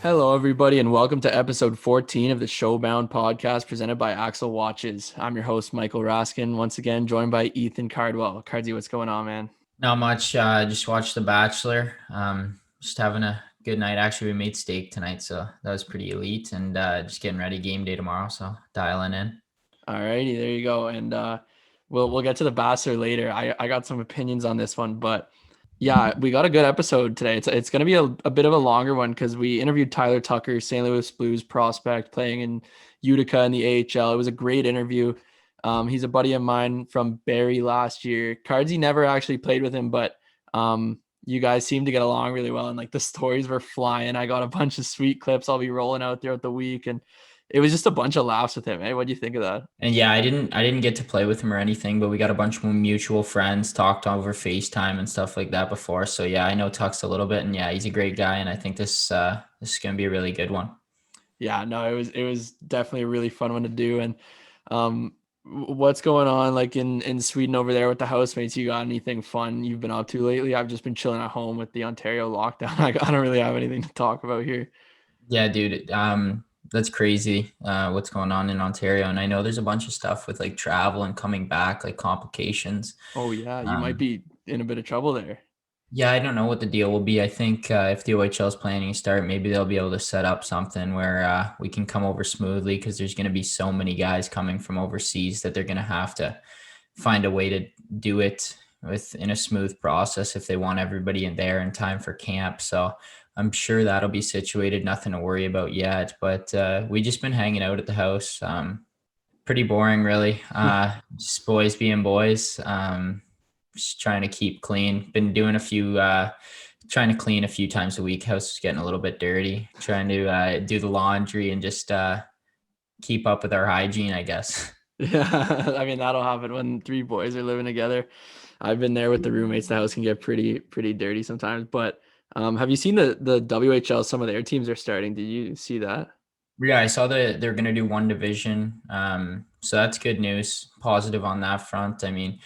Hello, everybody, and welcome to episode 14 of the Showbound podcast presented by Axel Watches. I'm your host, Michael Raskin, once again joined by Ethan Cardwell. Cardsy, what's going on, man? Not much. Just watched The Bachelor. Just having a good night. Actually, we made steak tonight, so that was pretty elite. And just getting ready game day tomorrow, so dialing in. All righty, there you go. And we'll get to the Bachelor later. I got some opinions on this one, but yeah, we got a good episode today. It's going to be a bit of a longer one because we interviewed Tyler Tucker, St. Louis Blues prospect playing in Utica in the AHL. It was a great interview. He's a buddy of mine from Barrie last year. Cardsy never actually played with him, but you guys seem to get along really well. And like the stories were flying. I got a bunch of sweet clips I'll be rolling out throughout the week. And it was just a bunch of laughs with him. Hey, what do you think of that? And yeah, I didn't get to play with him or anything, but we got a bunch of mutual friends, talked over FaceTime and stuff like that before. So yeah, I know Tux a little bit, and yeah, he's a great guy, and I think this is gonna be a really good one. Yeah, no, it was definitely a really fun one to do. And what's going on like in Sweden over there with the housemates? You got anything fun you've been up to lately? I've just been chilling at home with the Ontario lockdown. I don't really have anything to talk about here. Yeah, dude. That's crazy. What's going on in Ontario? And I know there's a bunch of stuff with like travel and coming back, like complications. Oh yeah, you might Um, be in a bit of trouble there. Yeah, I don't know what the deal will be. I think if the OHL is planning to start, maybe they'll be able to set up something where we can come over smoothly because there's going to be so many guys coming from overseas that they're going to have to find a way to do it in a smooth process if they want everybody in there in time for camp. So I'm sure that'll be situated. Nothing to worry about yet. But we just been hanging out at the house. Pretty boring, really. Just boys being boys. Just trying to keep clean. Been doing trying to clean a few times a week. House is getting a little bit dirty. Trying to do the laundry and just keep up with our hygiene, I guess. Yeah, I mean that'll happen when three boys are living together. I've been there with the roommates. The house can get pretty dirty sometimes. But have you seen the WHL? Some of their teams are starting. Did you see that? Yeah, I saw that they're going to do one division. So that's good news. Positive on that front. I mean,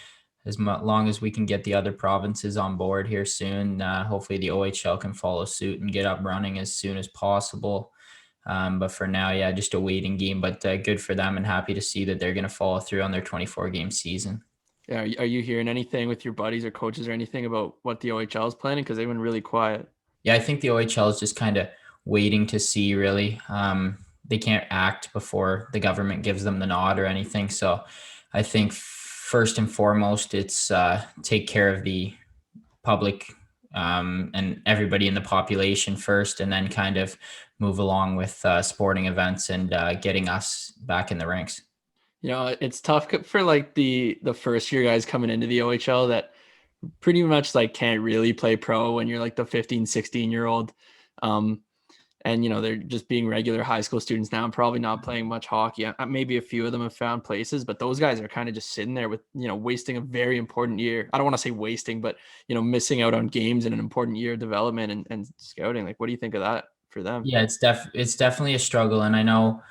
long as we can get the other provinces on board here soon, hopefully the OHL can follow suit and get up running as soon as possible. But for now, yeah, just a waiting game, but good for them and happy to see that they're going to follow through on their 24 game season. Yeah, are you hearing anything with your buddies or coaches or anything about what the OHL is planning? Because they've been really quiet. Yeah, I think the OHL is just kind of waiting to see, really. They can't act before the government gives them the nod or anything. So I think first and foremost, it's take care of the public and everybody in the population first, and then kind of move along with sporting events and getting us back in the ranks. It's tough for like the first year guys coming into the OHL that pretty much like can't really play pro when you're like the 15, 16-year-old. Um, and they're just being regular high school students now and probably not playing much hockey. Maybe a few of them have found places, but those guys are kind of just sitting there with wasting a very important year. I don't want to say wasting, but missing out on games in an important year of development and scouting. Like, what do you think of that for them? Yeah, it's definitely a struggle, and I know,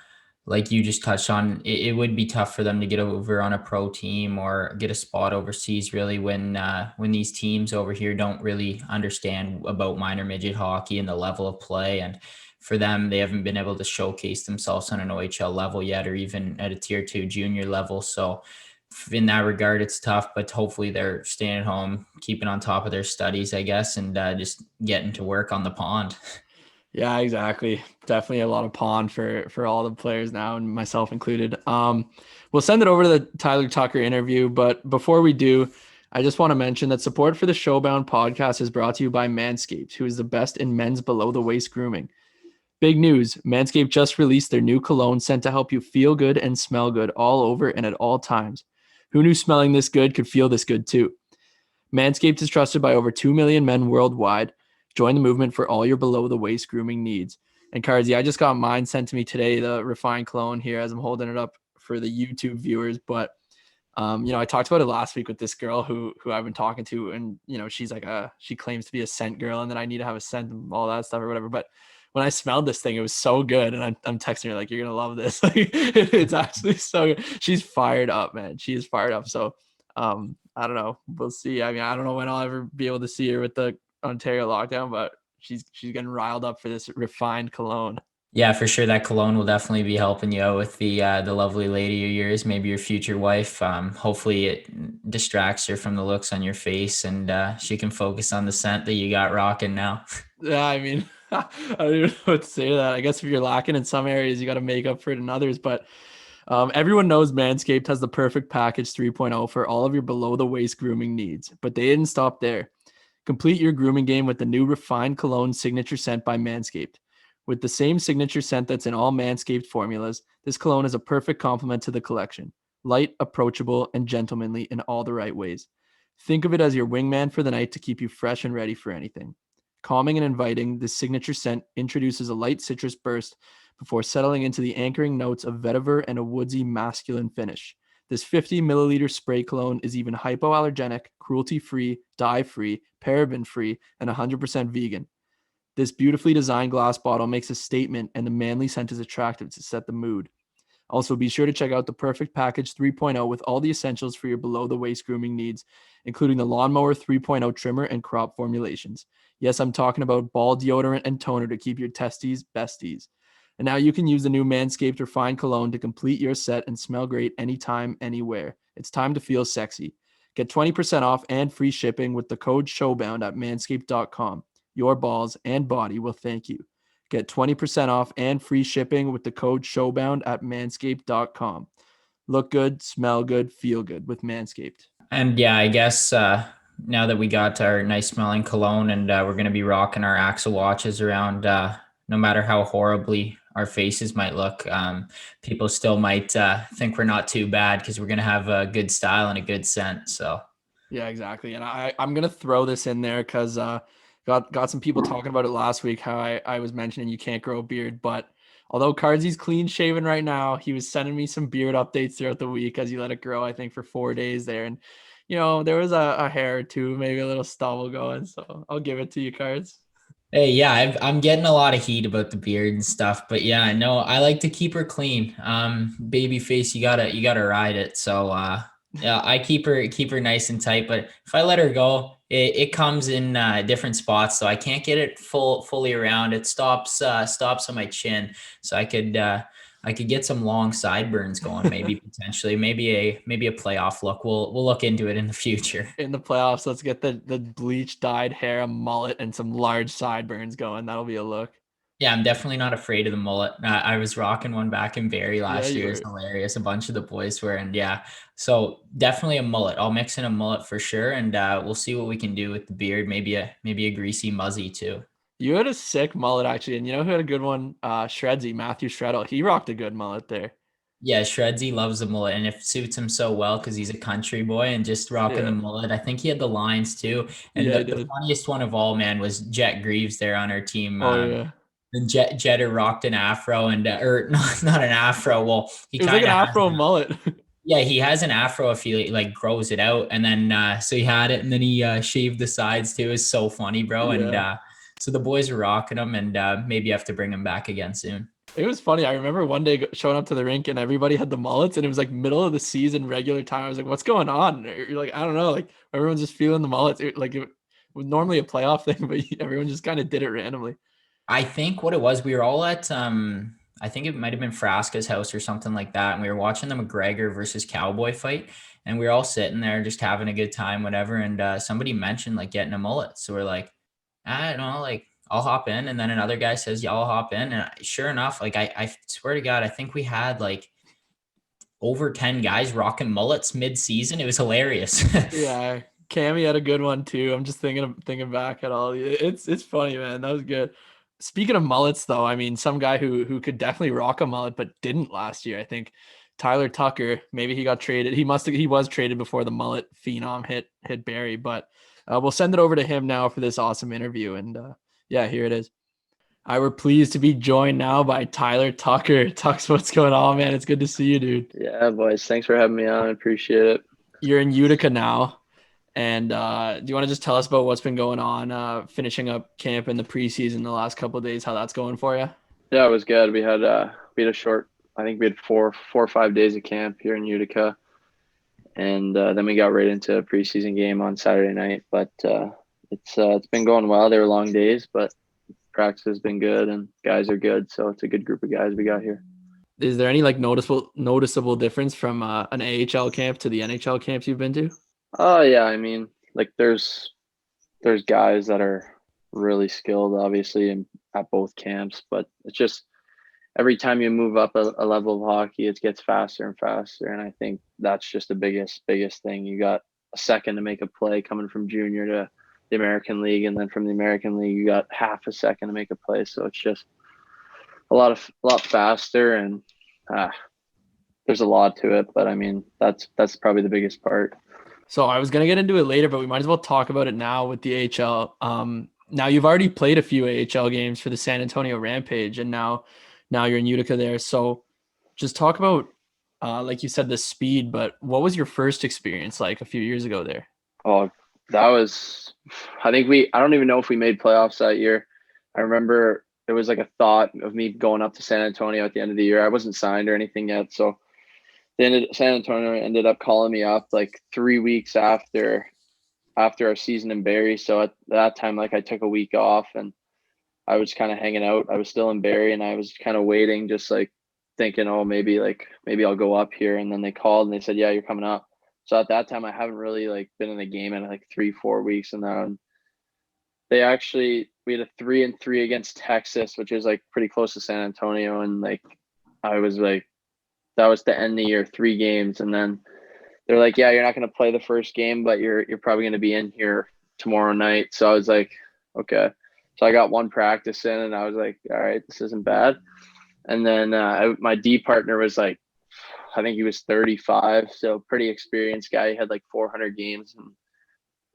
like you just touched on, it would be tough for them to get over on a pro team or get a spot overseas. Really, when these teams over here don't really understand about minor midget hockey and the level of play, and for them, they haven't been able to showcase themselves on an OHL level yet, or even at a tier 2 junior level. So in that regard, it's tough, but hopefully they're staying at home, keeping on top of their studies, I guess, and just getting to work on the pond. Yeah, exactly. Definitely a lot of pond for all the players now, and myself included. We'll send it over to the Tyler Tucker interview, but before we do, I just want to mention that support for the Showbound podcast is brought to you by Manscaped, who is the best in men's below the waist grooming. Big news, Manscaped just released their new cologne sent to help you feel good and smell good all over and at all times. Who knew smelling this good could feel this good too? Manscaped is trusted by over 2 million men worldwide. Join the movement for all your below the waist grooming needs. And Carzy, I just got mine sent to me today, the refined cologne here as I'm holding it up for the YouTube viewers. But I talked about it last week with this girl who I've been talking to, and she's like she claims to be a scent girl, and then I need to have a scent and all that stuff or whatever. But when I smelled this thing, it was so good, and I'm texting her like, "You're gonna love this." Like, it's actually so good. She's fired up, man. She is fired up. So I don't know. We'll see. I mean, I don't know when I'll ever be able to see her with the Ontario lockdown, but she's getting riled up for this refined cologne. Yeah, for sure. That cologne will definitely be helping you out with the lovely lady of yours, maybe your future wife. Hopefully, it distracts her from the looks on your face, and she can focus on the scent that you got rocking now. Yeah, I mean, I don't even know what to say to that. I guess if you're lacking in some areas, you got to make up for it in others. But everyone knows Manscaped has the perfect package 3.0 for all of your below the waist grooming needs. But they didn't stop there. Complete your grooming game with the new refined cologne signature scent by Manscaped. With the same signature scent that's in all Manscaped formulas, this cologne is a perfect complement to the collection. Light, approachable, and gentlemanly in all the right ways. Think of it as your wingman for the night to keep you fresh and ready for anything. Calming and inviting, this signature scent introduces a light citrus burst before settling into the anchoring notes of vetiver and a woodsy masculine finish. This 50 milliliter spray cologne is even hypoallergenic, cruelty free, dye free, paraben free, and 100% vegan. This beautifully designed glass bottle makes a statement, and the manly scent is attractive to set the mood. Also, be sure to check out the Perfect Package 3.0 with all the essentials for your below the waist grooming needs, including the Lawnmower 3.0 trimmer and crop formulations. Yes, I'm talking about ball deodorant and toner to keep your testes besties. And now you can use the new Manscaped Refined Cologne to complete your set and smell great anytime, anywhere. It's time to feel sexy. Get 20% off and free shipping with the code SHOWBOUND at manscaped.com. Your balls and body will thank you. Get 20% off and free shipping with the code SHOWBOUND at manscaped.com. Look good, smell good, feel good with Manscaped. And yeah, I guess now that we got our nice smelling cologne and we're going to be rocking our Axel watches around, no matter how horribly our faces might look, people still might think we're not too bad because we're going to have a good style and a good scent. So Yeah, exactly. And I'm gonna throw this in there because got some people talking about it last week, how I was mentioning you can't grow a beard, but although Cardsy's clean shaven right now, he was sending me some beard updates throughout the week as he let it grow, I think, for 4 days there. And there was a hair or two, maybe a little stubble going. So I'll give it to you, Cards. hey, yeah, I'm getting a lot of heat about the beard and stuff, but yeah, I know I like to keep her clean. Baby face, you gotta ride it. So yeah, I keep her nice and tight. But if I let her go, it comes in different spots, so I can't get it fully around. It stops on my chin, so I could get some long sideburns going, maybe potentially, maybe a playoff look. We'll look into it in the future. In the playoffs, let's get the bleach dyed hair, a mullet, and some large sideburns going. That'll be a look. Yeah, I'm definitely not afraid of the mullet. I was rocking one back in Barrie Yeah, last you year. It's were. hilarious. A bunch of the boys were, and yeah, so definitely a mullet. I'll mix in a mullet for sure, and we'll see what we can do with the beard. Maybe a greasy muzzy too. You had a sick mullet actually, and you know who had a good one? Shredsy, Matthew Shreddle. He rocked a good mullet there. Yeah, Shredsy loves the mullet, and it suits him so well because he's a country boy and just rocking the Yeah, mullet. I think he had the lines too. And yeah, he the did. funniest one of all, man, was Jet Greaves there on our team. Oh yeah, And Jetter rocked an afro and or not an afro. Well, he it was like kind an of has. Afro mullet. Yeah, he has an afro if he like grows it out, and then so he had it, and then he shaved the sides too. It's so funny, bro. And Yeah, so the boys were rocking him, and maybe have to bring him back again soon. it was funny. I remember one day showing up to the rink and everybody had the mullets, and it was like middle of the season, regular time. I was like, "What's going on?" You're like, "I don't know." Like everyone's just feeling the mullets. It was normally a playoff thing, but everyone just kind of did it randomly. I think what it was, we were all at I think it might have been Frasca's house or something like that, and we were watching the McGregor versus Cowboy fight, and we were all sitting there just having a good time, whatever. And somebody mentioned like getting a mullet, so we're like, I don't know, like I'll hop in, and then another guy says, "Yeah, I'll hop in," and sure enough, like I swear to God, I think we had like over 10 guys rocking mullets mid-season. It was hilarious. Yeah, Cammy had a good one too. I'm just thinking back at all. It's funny, man. That was good. Speaking of mullets, though, I mean, some guy who could definitely rock a mullet but didn't last year. I think Tyler Tucker. Maybe he got traded. He was traded before the mullet phenom hit Barrie. But we'll send it over to him now for this awesome interview. And yeah, here it is. We're pleased to be joined now by Tyler Tucker. Tux, what's going on, man? It's good to see you, dude. Yeah, boys. Thanks for having me on. I appreciate it. You're in Utica now. And do you want to just tell us about what's been going on, finishing up camp in the preseason the last couple of days, how that's going for you? Yeah, it was good. We had a short. I think we had four or 5 days of camp here in Utica, and then we got right into a preseason game on Saturday night. But it's been going well. They were long days, but practice has been good and guys are good. So it's a good group of guys we got here. Is there any like noticeable difference from an AHL camp to the NHL camps you've been to? Oh yeah, I mean, like there's guys that are really skilled, obviously, at both camps, but it's just every time you move up a level of hockey, it gets faster and faster, and I think that's just the biggest thing. You got a second to make a play coming from junior to the American League, and then from the American League, you got half a second to make a play. So it's just a lot faster, and uh, there's a lot to it. But I mean, that's probably the biggest part. So I was gonna get into it later, but we might as well talk about it now with the AHL. Now you've already played a few AHL games for the San Antonio Rampage, and now you're in Utica there. So just talk about, like you said, the speed. But what was your first experience like a few years ago there? Oh, that was, I think I don't even know if we made playoffs that year. I remember it was like a thought of me going up to San Antonio at the end of the year. I wasn't signed or anything yet. So San Antonio ended up calling me up like 3 weeks after our season in Barrie. So at that time, like I took a week off and I was kind of hanging out. I was still in Barrie and I was kind of waiting, just like thinking, oh, maybe I'll go up here. And then they called and they said, yeah, you're coming up. So at that time, I haven't really like been in a game in like 3-4 weeks. And then we had a 3-3 against Texas, which is like pretty close to San Antonio. And like, I was like, that was the end of the year, 3 games. And then they're like, yeah, you're not going to play the first game, but you're probably going to be in here tomorrow night. So I was like, okay. So I got one practice in and I was like, all right, this isn't bad. And then my D partner was like, I think he was 35. So pretty experienced guy. He had like 400 games and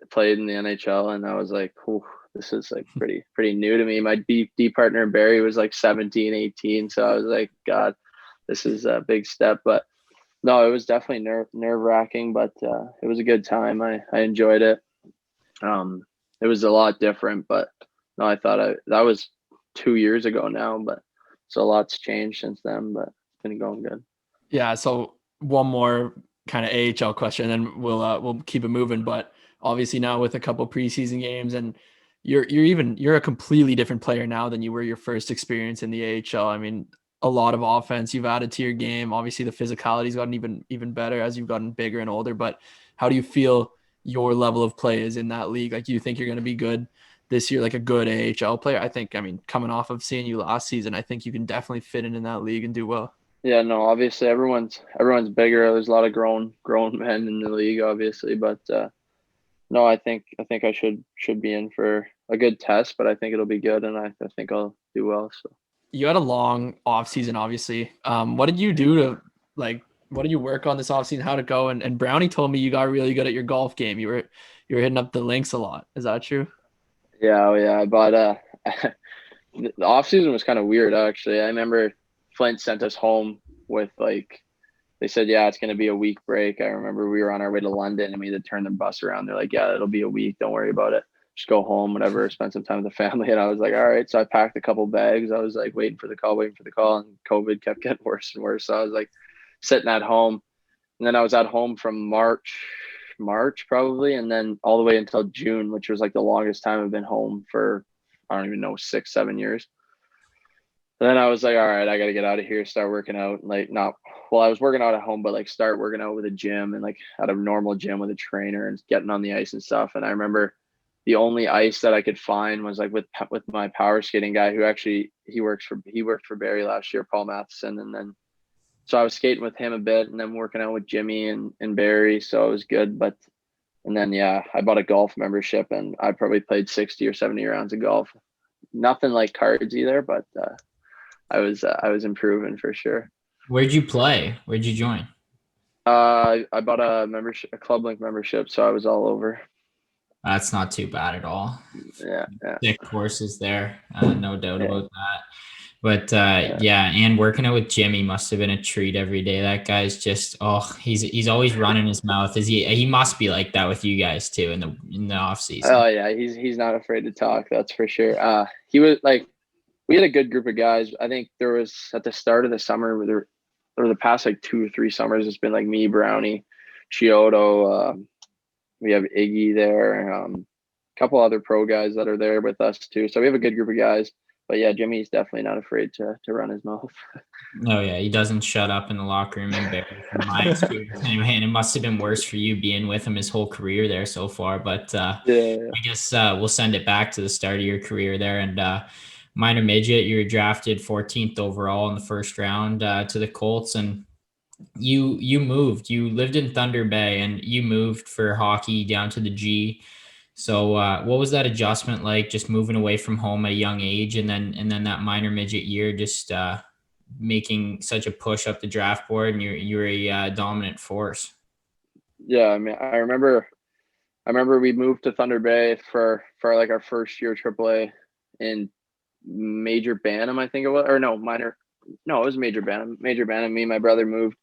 played in the NHL. And I was like, this is like pretty new to me. My D partner Barrie was like 17, 18. So I was like, God, this is a big step. But no, it was definitely nerve wracking, but it was a good time. I enjoyed it. It was a lot different, but no, that was 2 years ago now, but so a lot's changed since then, but it's been going good. Yeah. So one more kind of AHL question, and then we'll keep it moving. But obviously now with a couple preseason games, and you're a completely different player now than you were your first experience in the AHL. I mean, a lot of offense you've added to your game. Obviously, the physicality's gotten even better as you've gotten bigger and older. But how do you feel your level of play is in that league? Like, do you think you're going to be good this year, like a good AHL player? I mean, coming off of seeing you last season, I think you can definitely fit in that league and do well. Yeah, no, obviously everyone's bigger. There's a lot of grown men in the league, obviously, but no, I think I should be in for a good test, but I think it'll be good, and I think I'll do well. So. You had a long off season, obviously. What did you do to like? What did you work on this off season? How'd it go? And Brownie told me you got really good at your golf game. You were hitting up the links a lot. Is that true? Yeah, oh yeah, but the off season was kind of weird actually. I remember Flint sent us home with like they said, yeah, it's gonna be a week break. I remember we were on our way to London and we had to turn the bus around. They're like, yeah, it'll be a week. Don't worry about it. Just go home, whatever, spend some time with the family. And I was like, all right. So I packed a couple bags. I was like waiting for the call, and COVID kept getting worse and worse. So I was like sitting at home. And then I was at home from March probably, and then all the way until June, which was like the longest time I've been home for I don't even know 6-7 years. And then I was like, all right, I got to get out of here, start working out. Like, not well, I was working out at home, but like start working out with a gym and like at a normal gym with a trainer and getting on the ice and stuff. And I remember the only ice that I could find was like with my power skating guy who actually he worked for Barrie last year, Paul Matheson, and then so I was skating with him a bit and then working out with Jimmy and Barrie, so it was good. But and then yeah, I bought a golf membership and I probably played 60 or 70 rounds of golf. Nothing like cards either, but I was improving for sure. Where'd you play? Where'd you join? I bought a club link membership, so I was all over. That's not too bad at all. Yeah, yeah. Sick courses there, no doubt Yeah. about that. But yeah, and working out with Jimmy must have been a treat every day. That guy's just he's always running his mouth. He must be like that with you guys too in the off season. Oh yeah, he's not afraid to talk. That's for sure. He was like, we had a good group of guys. I think there was at the start of the summer, or the past like 2 or 3 summers, it's been like me, Brownie, Chiodo. We have Iggy there. A couple other pro guys that are there with us too. So we have a good group of guys. but yeah, Jimmy's definitely not afraid to run his mouth. Oh yeah, he doesn't shut up in the locker room in Barrie, from my experience anyway. And it must have been worse for you being with him his whole career there so far. But Yeah. I guess we'll send it back to the start of your career there. And minor midget, you were drafted 14th overall in the first round to the Colts, and you moved. You lived in Thunder Bay, and you moved for hockey down to the G. So what was that adjustment like, just moving away from home at a young age, and then that minor midget year, just making such a push up the draft board, and you're a dominant force. Yeah, I mean, I remember we moved to Thunder Bay for like our first year AAA in Major Bantam, I think it was, or no, minor. No, it was Major Bantam. Major Bantam. Me and my brother moved,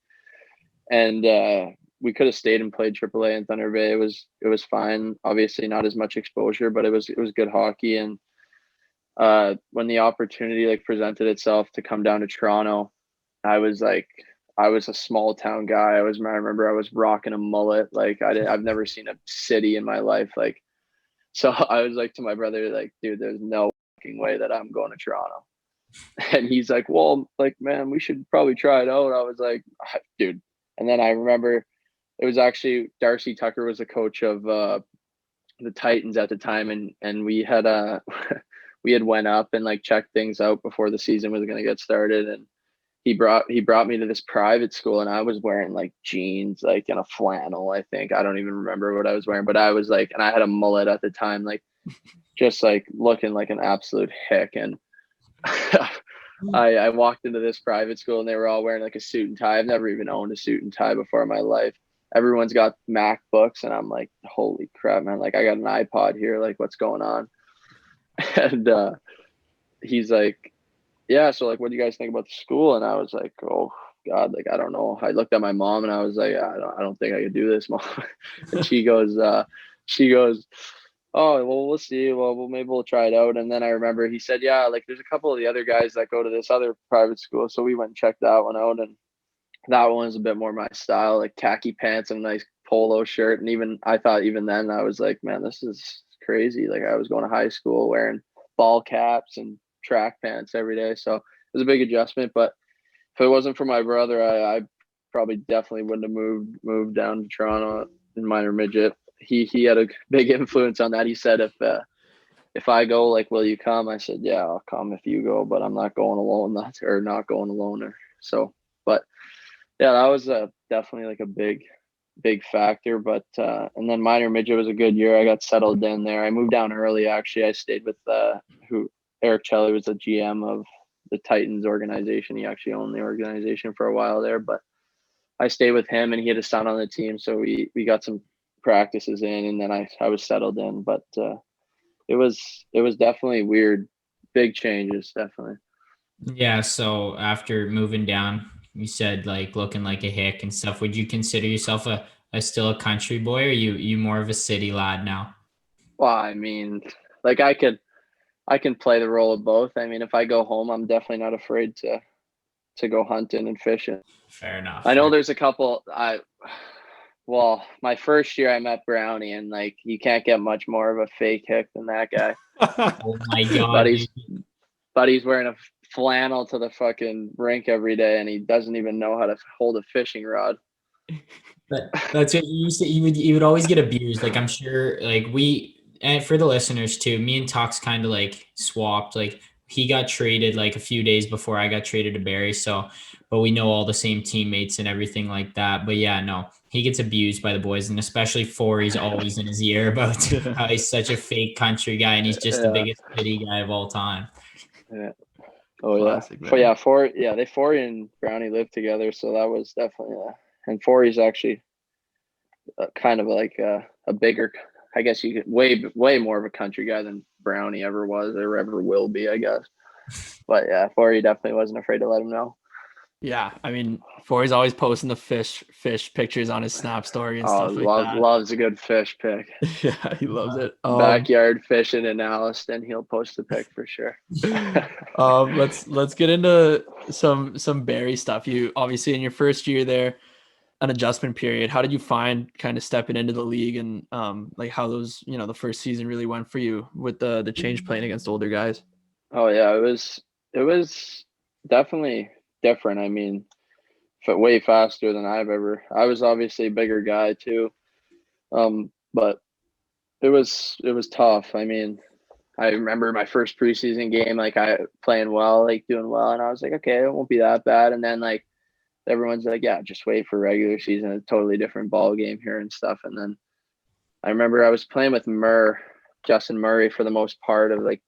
and we could have stayed and played AAA in Thunder Bay. It was fine. Obviously, not as much exposure, but it was good hockey. And when the opportunity like presented itself to come down to Toronto, I was a small town guy. I remember I was rocking a mullet. Like I've never seen a city in my life. Like, so I was like to my brother, like, dude, there's no fucking way that I'm going to Toronto. And he's like, well, like, man, we should probably try it out. I was like, dude. And then I remember it was actually Darcy Tucker was the coach of the Titans at the time, and we had we had went up and like checked things out before the season was going to get started, and he brought me to this private school, and I was wearing like jeans, like in a flannel. I think I don't even remember what I was wearing, but I was like, and I had a mullet at the time, like just like looking like an absolute hick. And I walked into this private school, and they were all wearing like a suit and tie. I've never even owned a suit and tie before in my life. Everyone's got MacBooks, and I'm like, holy crap, man! Like I got an iPod here. Like what's going on? And he's like, yeah, so like, what do you guys think about the school? And I was like, oh God, like I don't know. I looked at my mom, and I was like, I don't think I could do this, Mom. And she goes, oh well, we'll see. Well, maybe we'll try it out. And then I remember he said, yeah, like there's a couple of the other guys that go to this other private school, so we went and checked that one out, and that one was a bit more my style, like khaki pants and a nice polo shirt. And even I thought even then I was like, man, this is crazy. Like I was going to high school wearing ball caps and track pants every day, so it was a big adjustment. But if it wasn't for my brother, I probably definitely wouldn't have moved down to Toronto in minor midget. He had a big influence on that. He said, if I go, like, will you come? I said, yeah, I'll come if you go, but I'm not going alone. Not going alone. Or so. But yeah, that was definitely like a big factor. But and then minor midget was a good year. I got settled in there. I moved down early. Actually, I stayed with Eric Chelly was the GM of the Titans organization. He actually owned the organization for a while there, but I stayed with him, and he had a son on the team, so we got some practices in, and then I was settled in. But it was definitely weird, big changes, definitely. Yeah. So after moving down, you said like looking like a hick and stuff. Would you consider yourself a still a country boy, or you more of a city lad now? Well, I mean, like I can play the role of both. I mean, if I go home, I'm definitely not afraid to go hunting and fishing. Fair enough. I know there's a couple. Well, my first year I met Brownie, and like you can't get much more of a fake hick than that guy. Oh my God. but he's wearing a flannel to the fucking rink every day, and he doesn't even know how to hold a fishing rod. That's what you used to. You would always get abused. Like I'm sure, like and for the listeners too, me and Tux kind of like swapped. Like he got traded like a few days before I got traded to Barrie. So, but we know all the same teammates and everything like that. But yeah, no, he gets abused by the boys, and especially Forey's always in his ear about how he's such a fake country guy, and he's just the biggest city guy of all time. Yeah. Oh Classic, yeah. man. They Forey and Brownie lived together, so that was definitely and Forey's actually kind of like a bigger, I guess you could way more of a country guy than Brownie ever was or ever will be, I guess. But yeah, Forey definitely wasn't afraid to let him know. Yeah, I mean, Forey's always posting the fish pictures on his Snap story and stuff like that. Loves a good fish pic. Yeah, he loves it. Backyard fishing in Alliston, he'll post a pic for sure. Let's get into some Barrie stuff. You obviously in your first year there, an adjustment period. How did you find kind of stepping into the league, and like how those, the first season really went for you with the change playing against older guys? Oh yeah, it was definitely different. I mean, way faster than I was obviously a bigger guy too. But it was tough. I mean, I remember my first preseason game, like I playing well, like doing well, and I was like, okay, it won't be that bad. And then like everyone's like, yeah, just wait for regular season, a totally different ball game here and stuff. And then I remember I was playing with Justin Murray for the most part of like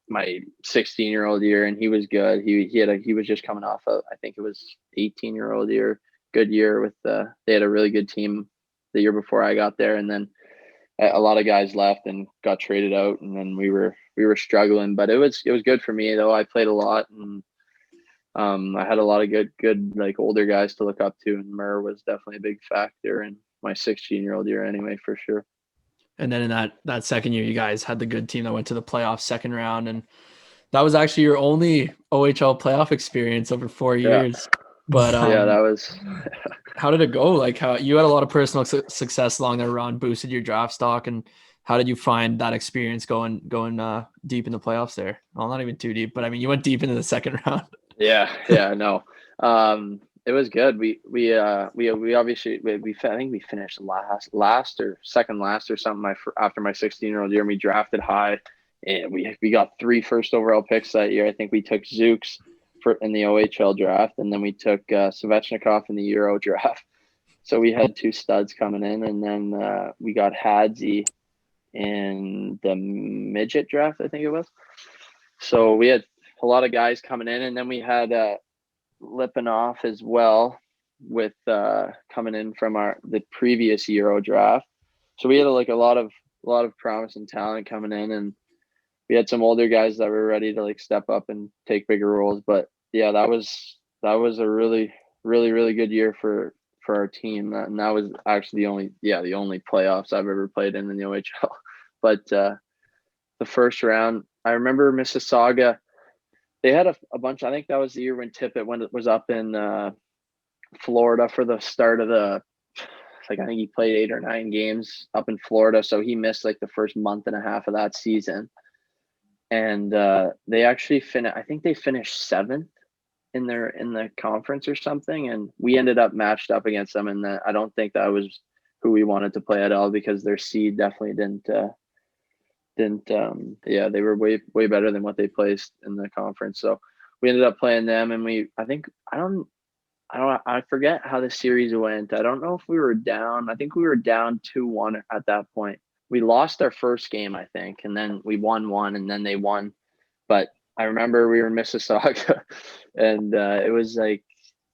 my 16-year-old year, and he was good. He was just coming off of, I think it was 18-year-old year, good year with they had a really good team the year before I got there, and then a lot of guys left and got traded out, and then we were struggling. But it was good for me though. I played a lot, and I had a lot of good like older guys to look up to, and Murr was definitely a big factor in my 16-year-old year anyway, for sure. And then in that second year, you guys had the good team that went to the playoffs second round, and that was actually your only OHL playoff experience over 4 years. Yeah, But yeah, that was how did it go? Like how you had a lot of personal success along that run, boosted your draft stock, and how did you find that experience going deep in the playoffs there? Well, not even too deep, but I mean, you went deep into the second round. yeah, no. It was good. We obviously I think we finished last or second last or something after my 16-year-old year, and we drafted high, and we got 3 first overall picks that year. I think we took Zooks in the OHL draft, and then we took Svechnikov in the Euro draft. So we had 2 studs coming in, and then we got Hadzi in the midget draft, I think it was. So we had a lot of guys coming in, and then we had Lipinoff as well with coming in from the previous Euro draft. So we had like a lot of promise and talent coming in, and we had some older guys that were ready to like step up and take bigger roles. But yeah, that was a really good year for our team, and that was actually the only playoffs I've ever played in the OHL. But the first round, I remember Mississauga. They had a bunch. I think that was the year when Tippett was up in Florida for the start of the. Like I think he played 8 or 9 games up in Florida, so he missed like the first month and a half of that season. And they actually finished. I think they finished 7th in the conference or something, and we ended up matched up against them. And I don't think that was who we wanted to play at all, because their seed definitely didn't yeah, they were way better than what they placed in the conference. So we ended up playing them, and I forget how the series went. I don't know if we were down. I think we were down 2-1 at that point. We lost our first game, I think, and then we won one, and then they won. But I remember we were in Mississauga, and it was like,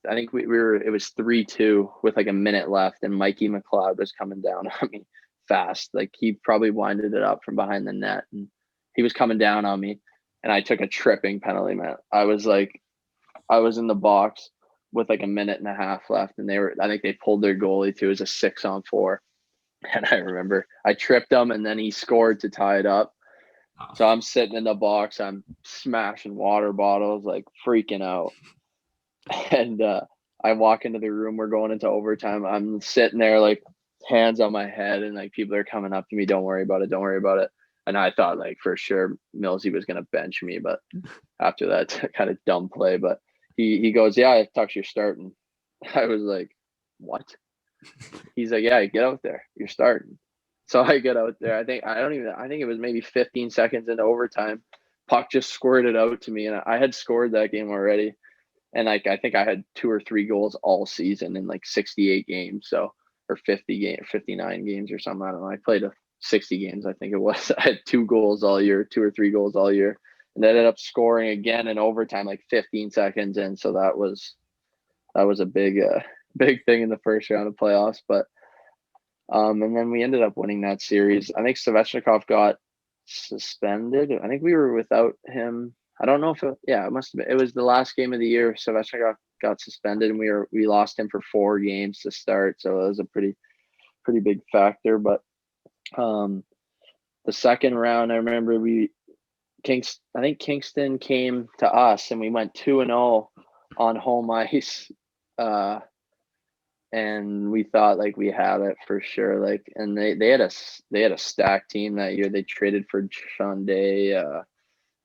I think it was 3-2 with like a minute left, and Mikey McLeod was coming down on me fast. Like he probably winded it up from behind the net, and he was coming down on me, and I took a tripping penalty, man. I was in the box with like a minute and a half left, and I think they pulled their goalie too. It was a 6-on-4. And I remember I tripped him, and then he scored to tie it up. So I'm sitting in the box, I'm smashing water bottles, like freaking out. And I walk into the room, we're going into overtime. I'm sitting there like hands on my head, and like people are coming up to me, don't worry about it, don't worry about it. And I thought like for sure Millsy was gonna bench me, but after that kind of dumb play. But he goes, yeah, I thought you're starting. I was like, what? He's like, yeah, get out there, you're starting. So I get out there. I think it was maybe 15 seconds into overtime. Puck just squirted out to me, and I had scored that game already. And like I think I had 2 or 3 goals all season in like 68 games, so or 59 games or something. I don't know. I played 60 games, I think it was. I had 2 goals all year, 2 or 3 goals all year, and ended up scoring again in overtime, like 15 seconds in. So that was a big thing in the first round of playoffs. But and then we ended up winning that series. I think Svechnikov got suspended. I think we were without him. I don't know if it must have been. It was the last game of the year. Svechnikov got suspended, and we lost him for 4 games to start. So it was a pretty big factor. But the second round, I remember I think Kingston came to us, and we went 2-0 on home ice. And we thought like we had it for sure. Like, and they had a stacked team that year. They traded for Sean Day.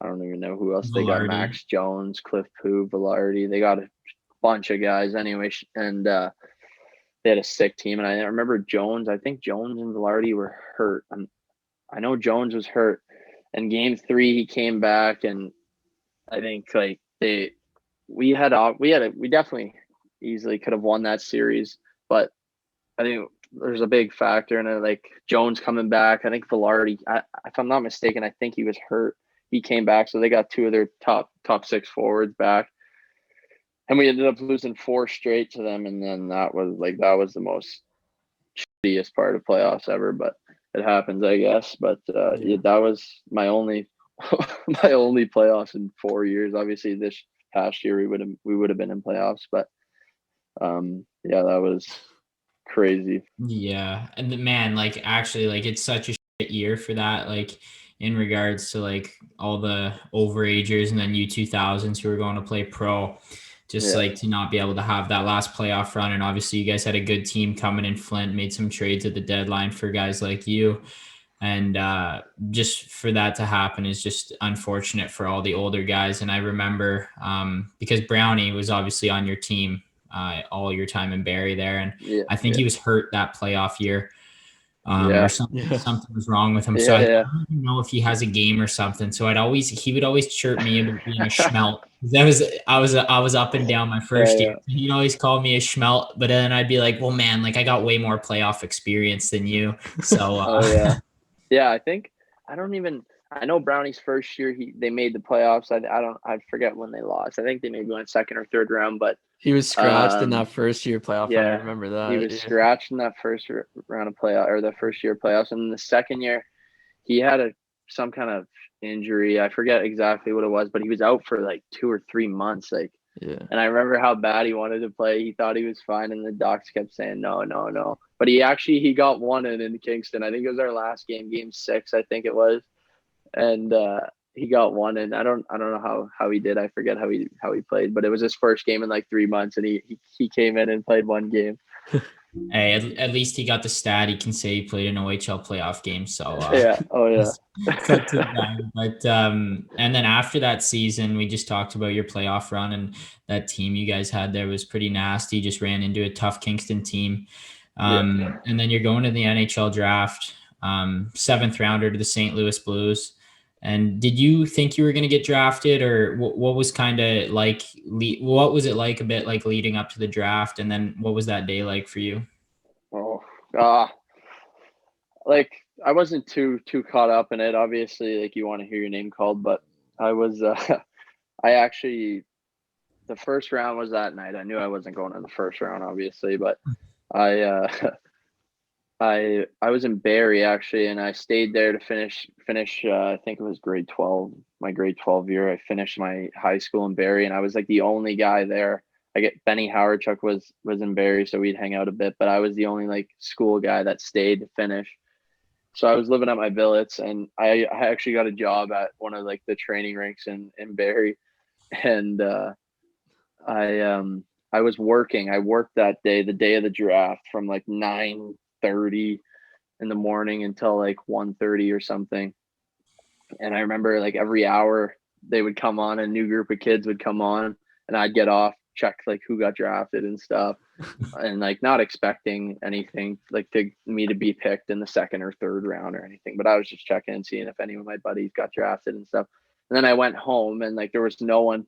I don't even know who else they got. Velarde. Max Jones, Cliff Poo, Velarde. They got a bunch of guys anyway, and they had a sick team. And I remember Jones. I think Jones and Velarde were hurt. I know Jones was hurt. And game 3, he came back, and I think like we definitely easily could have won that series, but I think there's a big factor in it. Like Jones coming back, I think Velarde, if I'm not mistaken, I think he was hurt. He came back, so they got 2 of their top 6 forwards back, and we ended up losing 4 straight to them. And then that was the most shittiest part of playoffs ever, but it happens, I guess. But that was my only my only playoffs in 4 years. Obviously, this past year we would have been in playoffs, but that was crazy. Yeah, and man, like actually, like it's such a shit year for that. Like in regards to like all the overagers and then U2000s who are going to play pro, just like to not be able to have that last playoff run. And obviously, you guys had a good team coming in Flint, made some trades at the deadline for guys like you. And just for that to happen is just unfortunate for all the older guys. And I remember because Brownie was obviously on your team all your time in Barrie there. And I think he was hurt that playoff year or something was wrong with him. So I don't even know if he has a game or something. So he would always chirp me about being a schmelt. I was up and down my first year. He'd always call me a schmelt, but then I'd be like, well, man, like I got way more playoff experience than you. So I think I know Brownie's first year they made the playoffs. I forget when they lost. I think they maybe went second or third round, but he was scratched in that first year playoff. I remember that. He was scratched in that first round of playoff, or the first year playoffs. And in the second year, he had some kind of injury. I forget exactly what it was, but he was out for like 2 or 3 months. And I remember how bad he wanted to play. He thought he was fine, and the docs kept saying no. But he got one in Kingston. I think it was our last game 6, I think it was. And he got one, and I don't know how he did. I forget how he played, but it was his first game in like 3 months, and he came in and played one game. Hey, at least he got the stat. He can say he played an OHL playoff game. So But and then after that season, we just talked about your playoff run, and that team you guys had there was pretty nasty. Just ran into a tough Kingston team. And then you're going to the NHL draft, 7th rounder to the St. Louis Blues. And did you think you were going to get drafted, or what was kind of like, what was it like a bit like leading up to the draft? And then what was that day like for you? Like I wasn't too caught up in it. Obviously, like you want to hear your name called, but I was, the first round was that night. I knew I wasn't going in the first round, obviously, but I was in Barrie actually, and I stayed there to finish. I think it was grade 12, my grade 12 year. I finished my high school in Barrie, and I was like the only guy there. Benny Howardchuk was in Barrie, so we'd hang out a bit, but I was the only like school guy that stayed to finish. So I was living at my billets, and I actually got a job at one of like the training rinks in Barrie, and I was working. I worked that day, the day of the draft, from like 9:30 in the morning until like 1:30 or something. And I remember like every hour they would come on, a new group of kids would come on, and I'd get off, check like who got drafted and stuff, and like not expecting anything like me to be picked in the 2nd or 3rd round or anything, but I was just checking and seeing if any of my buddies got drafted and stuff. And then I went home, and like there was no one.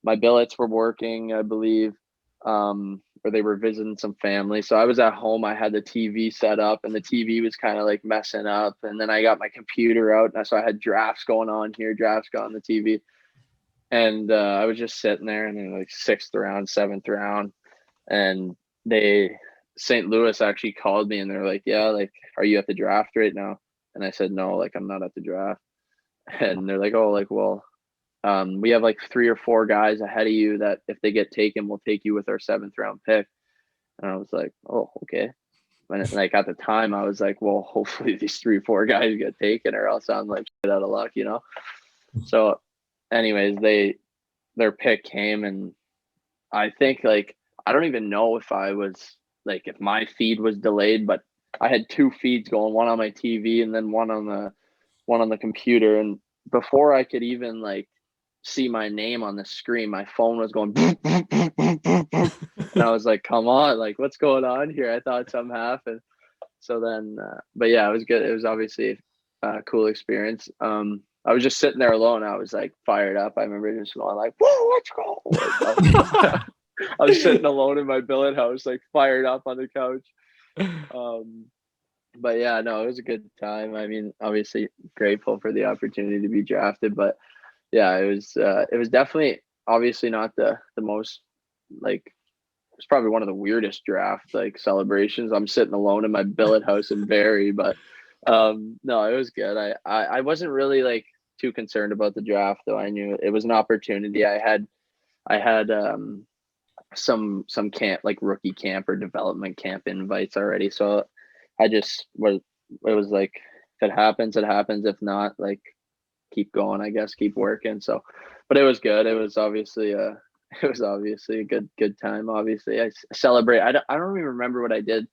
My billets were working, I believe, or they were visiting some family. So I was at home. I had the TV set up, and the TV was kind of like messing up. And then I got my computer out, and so I had drafts going on here, drafts going on the TV. And I was just sitting there, and then like 6th round, 7th round, and St. Louis actually called me, and they're like, "Yeah, like, are you at the draft right now?" And I said, "No, like I'm not at the draft." And they're like, "Oh, like, well, we have like 3 or 4 guys ahead of you that if they get taken, we'll take you with our 7th round pick." And I was like, "Oh, okay." And like at the time I was like, well, hopefully these 3 or 4 guys get taken, or else I'm like shit out of luck, you know? So anyways, their pick came, and I think like, I don't even know if I was like, if my feed was delayed, but I had 2 feeds going, one on my TV and then one on the computer. And before I could even like see my name on the screen, my phone was going and I was like, come on, like what's going on here? I thought something happened. So then but yeah, it was good. It was obviously a cool experience. I was just sitting there alone. I was like fired up. I remember just going like, whoa, let's go. Like, I was sitting alone in my billet house, like fired up on the couch. But yeah, no, it was a good time. I mean, obviously grateful for the opportunity to be drafted, but yeah, it was definitely obviously not the most like it's probably one of the weirdest draft like celebrations. I'm sitting alone in my billet house in Barrie, but no, it was good. I wasn't really like too concerned about the draft though. I knew it was an opportunity. I had some camp like rookie camp or development camp invites already. So I just was it was like if it happens, it happens. If not, like keep going, I guess, keep working. So but it was good. It was obviously a good time. Obviously, I celebrate. I don't even remember what I did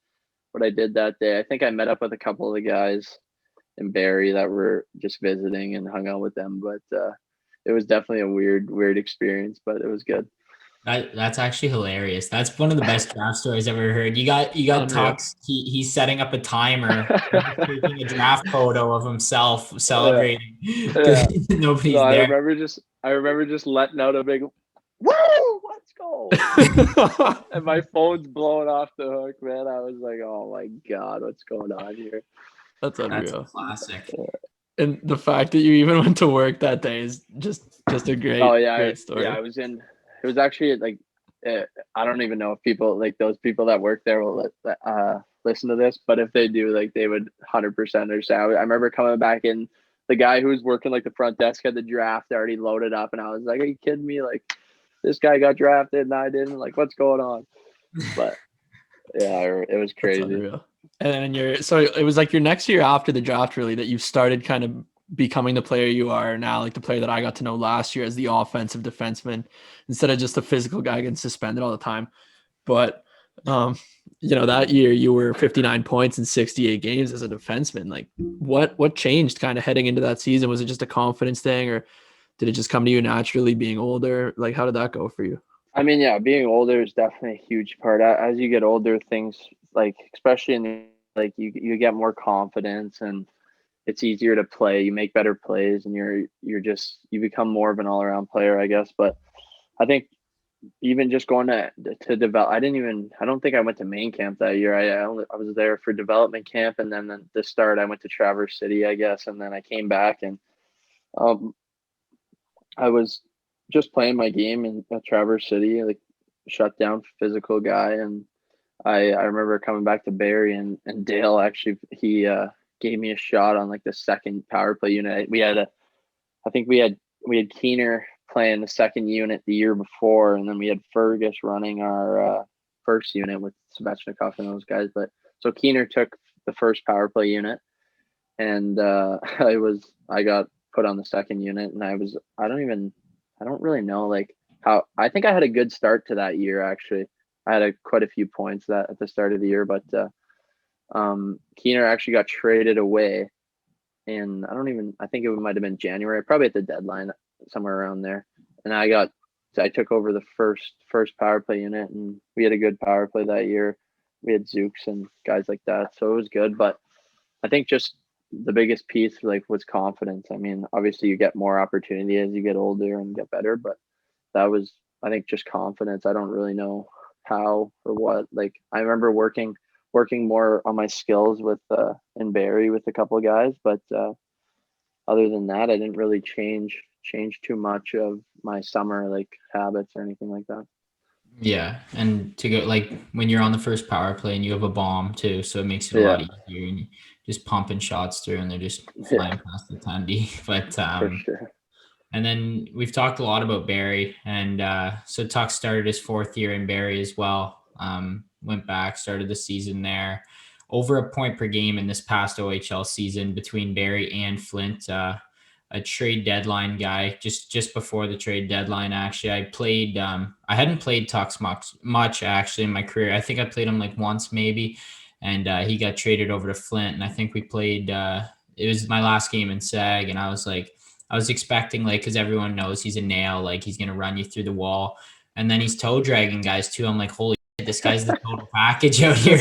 that day. I think I met up with a couple of the guys in Barrie that were just visiting and hung out with them. But it was definitely a weird experience, but it was good. That's actually hilarious. That's one of the best draft stories I've ever heard. You got Unreal. Tux. He's setting up a timer, taking a draft photo of himself Yeah, celebrating yeah. because No, nobody's I there. remember just letting out a big woo, let's go. And my phone's blowing off the hook, man. I was like, oh my God, what's going on here? That's That's unreal. classic. And the fact that you even went to work that day is just a Oh great yeah. story. It was actually like I don't even know if people like those people that work there will listen to this, but if they do, like they would 100% understand. I remember coming back in, the guy who was working like the front desk had the draft already loaded up, and I was like, "Are you kidding me? Like this guy got drafted and I didn't. Like what's going on?" But yeah, it was That's crazy. unreal. And then so it was like your next year after the draft, really, that you started kind of becoming the player you are now, like the player that I got to know last year as the offensive defenseman instead of just a physical guy getting suspended all the time. But that year you were 59 points in 68 games as a defenseman. Like what changed kind of heading into that season? Was it just a confidence thing, or did it just come to you naturally being older? Like how did that go for you? I mean, yeah, being older is definitely a huge part. As you get older, things like especially in like you get more confidence and it's easier to play. You make better plays, and you become more of an all around player, I guess. But I think even just going to develop, I don't think I went to main camp that year. I was there for development camp, and then the start I went to Traverse City, I guess, and then I came back and um I was just playing my game in at Traverse City, like shut down physical guy, and I remember coming back to Barrie and Dale actually he gave me a shot on like the second power play unit. I think we had Keener playing the second unit the year before, and then we had Fergus running our first unit with Svechnikov and those guys. But so Keener took the first power play unit, and I got put on the second unit, and I don't really know like how. I think I had a good start to that year actually. I had quite a few points that at the start of the year, but Keener actually got traded away in I think it might have been January, probably at the deadline, somewhere around there. And I took over the first power play unit, and we had a good power play that year. We had Zooks and guys like that, so it was good. But I think just the biggest piece like was confidence. I mean, obviously you get more opportunity as you get older and get better, but that was I think just confidence. I don't really know how or what. Like I remember working more on my skills with in Barrie with a couple of guys, but other than that, I didn't really change too much of my summer like habits or anything like that. Yeah, and to go like when you're on the first power play and you have a bomb too, so it makes it a lot Yeah, easier and you just pumping shots through and they're just yeah, flying past the 10D. But for sure. and then we've talked a lot about Barrie, and so Tuck started his fourth year in Barrie as well. Went back, started the season there, over a point per game in this past OHL season between Barrie and Flint. A trade deadline guy, just before the trade deadline. Actually, I hadn't played Tux much actually in my career. I think I played him like once maybe, and he got traded over to Flint, and I think we played. It was my last game in SAG, and I was like, I was expecting, like, because everyone knows he's a nail, like he's gonna run you through the wall, and then he's toe dragging guys too. I'm like, holy shit, this guy's the total package out here.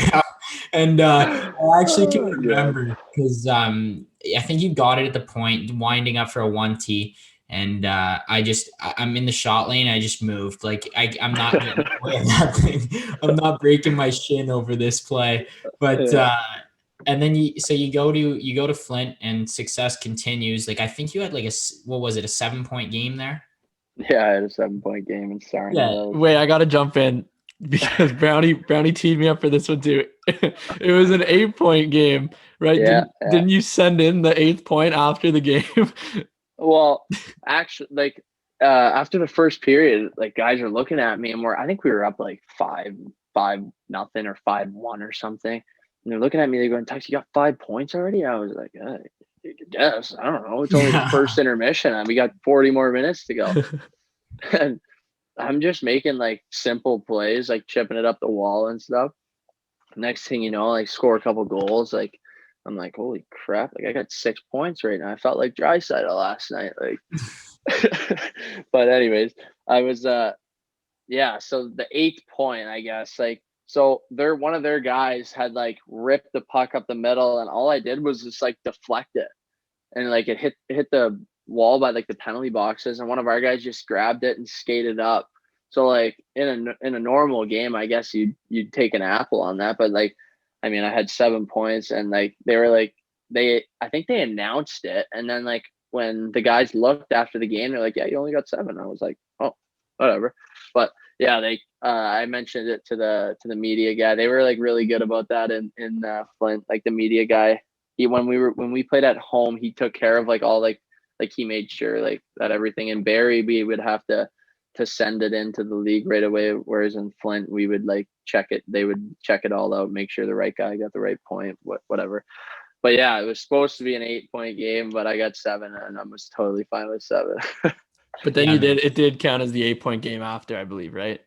And I actually can Oh, God. remember because I think you got it at the point winding up for a 1T. And I'm in the shot lane. I just moved. Like I'm not getting away with that thing. I'm not breaking my shin over this play. But Yeah. and then you go to Flint and success continues. Like I think you had like what was it, a 7-point game there? Yeah, I had a 7-point game in Sarnia. Yeah. Wait, I gotta jump in because Brownie teed me up for this one too. It was an 8-point game, right? Yeah, yeah. Didn't you send in the 8th point after the game? Well, actually, like after the first period, like guys are looking at me, and I think we were up like 5-0 or 5-1 or something. And they're looking at me. They're going, "Tux, you got 5 points already?" I was like, I guess I don't know. It's only the first intermission, and we got 40 more minutes to go. And I'm just making like simple plays, like chipping it up the wall and stuff. Next thing you know, like score a couple goals. Like I'm like, holy crap! Like I got 6 points right now. I felt like Draisaitl last night. Like, but anyways, I was yeah. So the 8th point, I guess, like so one of their guys had like ripped the puck up the middle, and all I did was just like deflect it, and like it hit the wall by like the penalty boxes, and one of our guys just grabbed it and skated up. So like in a normal game, I guess you'd take an apple on that, but like, I mean, I had 7 points, and like they were like I think they announced it, and then like when the guys looked after the game, they're like, yeah, you only got 7. I was like, oh, whatever. But yeah, they I mentioned it to the media guy. They were like really good about that in Flint, like the media guy. When we played at home, he took care of like all like he made sure like that everything in Barrie we would have to send it into the league right away, whereas in Flint we would like check it. They would check it all out, make sure the right guy got the right point, whatever. But yeah, it was supposed to be an 8-point game, but I got 7, and I was totally fine with 7. But then Yeah, it did count as the 8-point game after, I believe, right?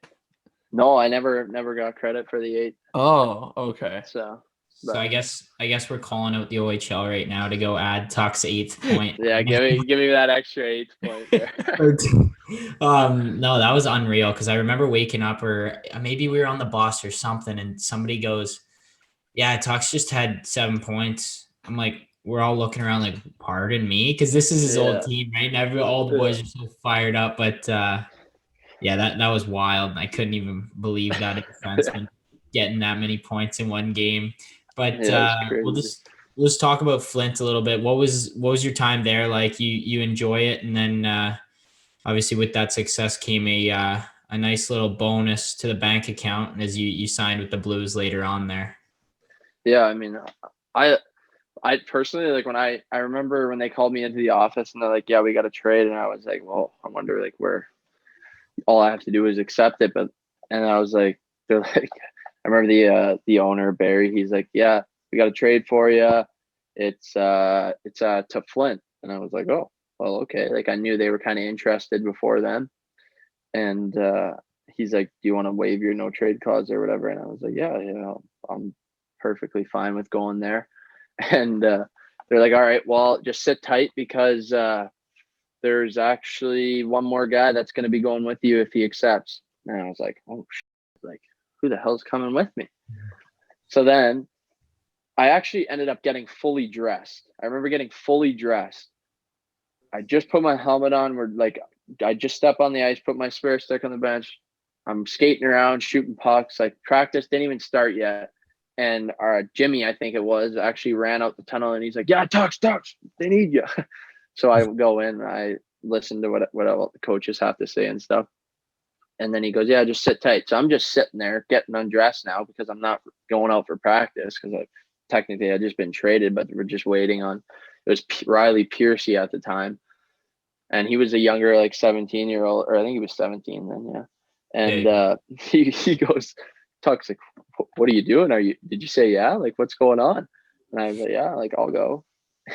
No, I never got credit for the 8. Oh, okay. So I guess we're calling out the OHL right now to go add Tuck's 8th point. yeah, give me that extra 8th point there. No, that was unreal because I remember waking up, or maybe we were on the bus or something, and somebody goes, yeah, Tux just had 7 points. I'm like, we're all looking around like, pardon me, because this is his old team, right? And all the boys are so fired up. But yeah, that was wild. I couldn't even believe that a defenseman getting that many points in one game. But we'll just talk about Flint a little bit. What was your time there like? You enjoy it, and then obviously with that success came a nice little bonus to the bank account as you signed with the Blues later on there. Yeah, I mean, I personally, like when I remember when they called me into the office and they're like, yeah, we got a trade, and I was like, well, I wonder like where all I have to do is accept it. And I was like, they're like, I remember the owner Barrie, he's like, yeah, we got a trade for you. It's to Flint. And I was like, oh, well, okay. Like I knew they were kind of interested before then. And he's like, do you want to waive your no trade clause or whatever? And I was like, yeah, I'm perfectly fine with going there. And they're like, all right, well, just sit tight because there's actually one more guy that's going to be going with you if he accepts. And I was like, oh, like, who the hell's coming with me? So then I actually ended up getting fully dressed. I remember getting fully dressed. I just put my helmet on. I just step on the ice, put my spare stick on the bench. I'm skating around, shooting pucks. Like practice didn't even start yet. And our Jimmy, I think it was, actually ran out the tunnel, and he's like, yeah, Tux, they need you. So I go in, I listen to what all the coaches have to say and stuff. And then he goes, yeah, just sit tight. So I'm just sitting there getting undressed now because I'm not going out for practice because technically I'd just been traded, but we're just waiting on, it was Riley Piercy at the time. And he was a younger, like 17-year-old, or I think he was 17 then, yeah. And he goes, Tux, like, what are you doing? Did you say yeah? Like, what's going on? And I was like, yeah, like, I'll go.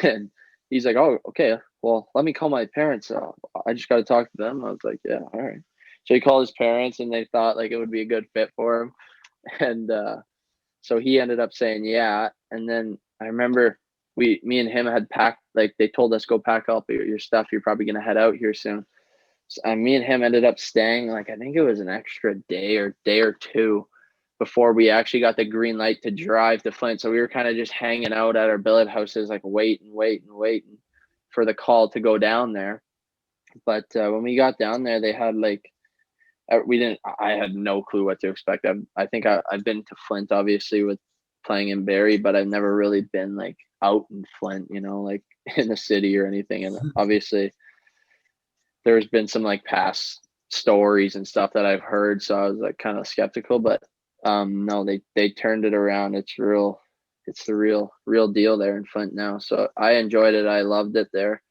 And he's like, oh, okay, well, let me call my parents. I just got to talk to them. I was like, yeah, all right. So he called his parents, and they thought like it would be a good fit for him. And so he ended up saying yeah. And then I remember me and him had packed like they told us go pack up your stuff. You're probably gonna head out here soon. So, me and him ended up staying like I think it was an extra day or two before we actually got the green light to drive to Flint. So we were kind of just hanging out at our billet houses, like waiting for the call to go down there. But when we got down there, they had like I had no clue what to expect. I think I've been to Flint obviously with playing in Barrie, but I've never really been like out in Flint, like in the city or anything. And obviously there's been some like past stories and stuff that I've heard, so I was like kind of skeptical, but no, they turned it around. It's the real deal there in Flint now. So I enjoyed it. I loved it there.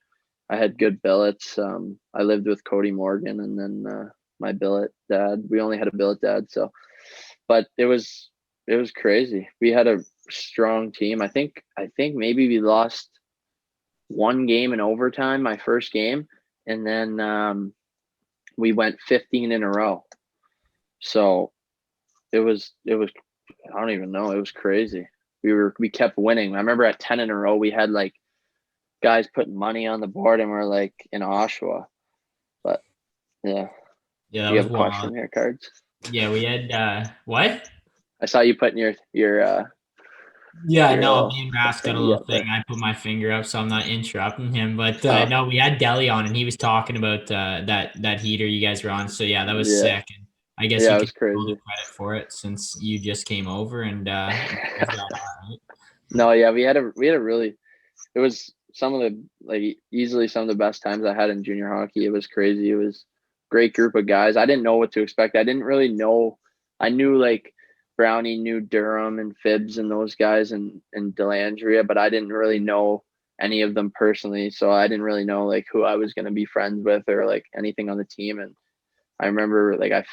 I had good billets. I lived with Cody Morgan and then my billet dad. We only had a billet dad, so but it was crazy. We had a strong team. I think maybe we lost one game in overtime, my first game, and then we went 15 in a row. So it was I don't even know, it was crazy. We kept winning. I remember at 10 in a row we had like guys putting money on the board and we're like in Oshawa. But yeah. Yeah, you have a question here, Cards? Yeah, we had what? I saw you putting your yeah, no, me and Rask got a little thing. I put my finger up, so I'm not interrupting him. But no, we had Deli on, and he was talking about that heater you guys were on. So yeah, that was sick. And I guess you it can was crazy. all the credit for it since you just came over and No, yeah, we had a really. It was some of the like easily some of the best times I had in junior hockey. It was crazy. It was a great group of guys. I didn't know what to expect. I didn't really know. I knew like Brownie knew Durham and Phibbs and those guys and Delandria, but I didn't really know any of them personally. So I didn't really know like who I was going to be friends with or like anything on the team. And I remember like I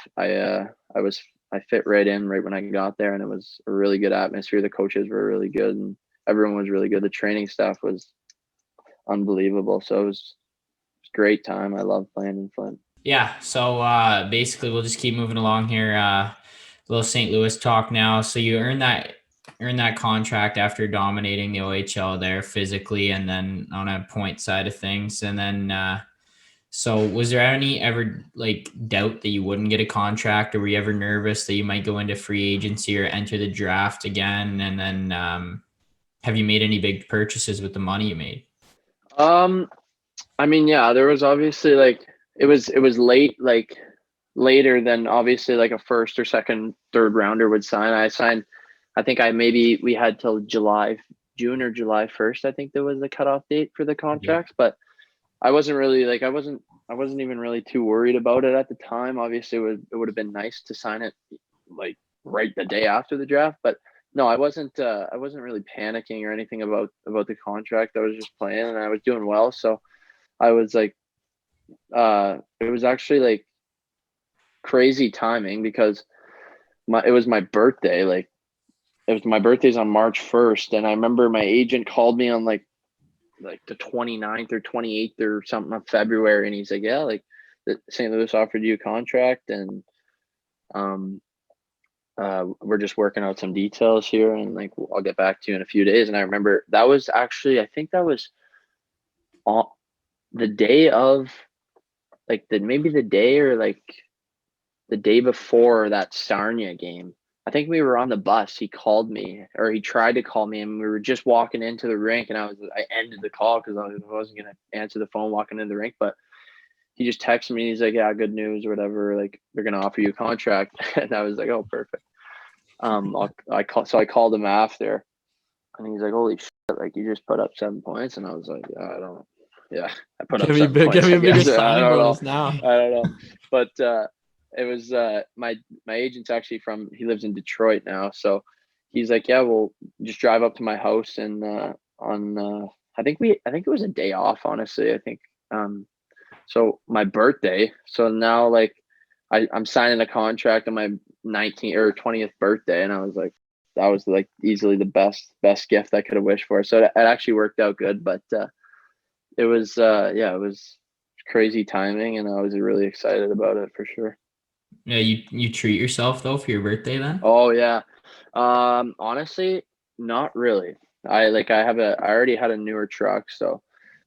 fit right in right when I got there, and it was a really good atmosphere. The coaches were really good and everyone was really good. The training staff was unbelievable. So it was a great time. I love playing in Flint. Yeah. So basically we'll just keep moving along here. Little St. Louis talk now. So you earned that contract after dominating the OHL there physically and then on a point side of things. And then so was there any ever like doubt that you wouldn't get a contract, or were you ever nervous that you might go into free agency or enter the draft again? And then have you made any big purchases with the money you made? I mean, yeah, there was obviously like it was late, like later than obviously like a first or second, third rounder would sign. I think we had till June or July 1st. I think there was the cutoff date for the contracts, but I wasn't really like, I wasn't even really too worried about it at the time. Obviously it would have been nice to sign it like right the day after the draft, but no, I wasn't really panicking or anything about the contract. I was just playing and I was doing well. So I was like, it was actually like crazy timing because it was my birthday. Like my birthday's on March 1st. And I remember my agent called me on like the 29th or 28th or something of February. And he's like, yeah, like St. Louis offered you a contract and, we're just working out some details here and like, I'll get back to you in a few days. And I remember that was actually, I think that was the day of like maybe the day or like the day before that Sarnia game. I think we were on the bus. He called me or he tried to call me and we were just walking into the rink and I ended the call because I wasn't going to answer the phone walking into the rink, but he just texted me. He's like, yeah, good news or whatever. Like they're going to offer you a contract. And I was like, oh, perfect. I called him after and he's like, holy shit, like you just put up 7 points. And I was like, I put up 7 points. Give me a bigger signing bonus now. I don't know. But it was my agent's actually he lives in Detroit now. So he's like, yeah, we'll just drive up to my house and I think it was a day off, honestly. I think so my birthday. So now like I'm signing a contract on my 19th or 20th birthday, and I was like, that was like easily the best gift I could have wished for. So it actually worked out good, but it was it was crazy timing, and I was really excited about it for sure. Yeah, you treat yourself though for your birthday then? Oh yeah, honestly, not really. I already had a newer truck, so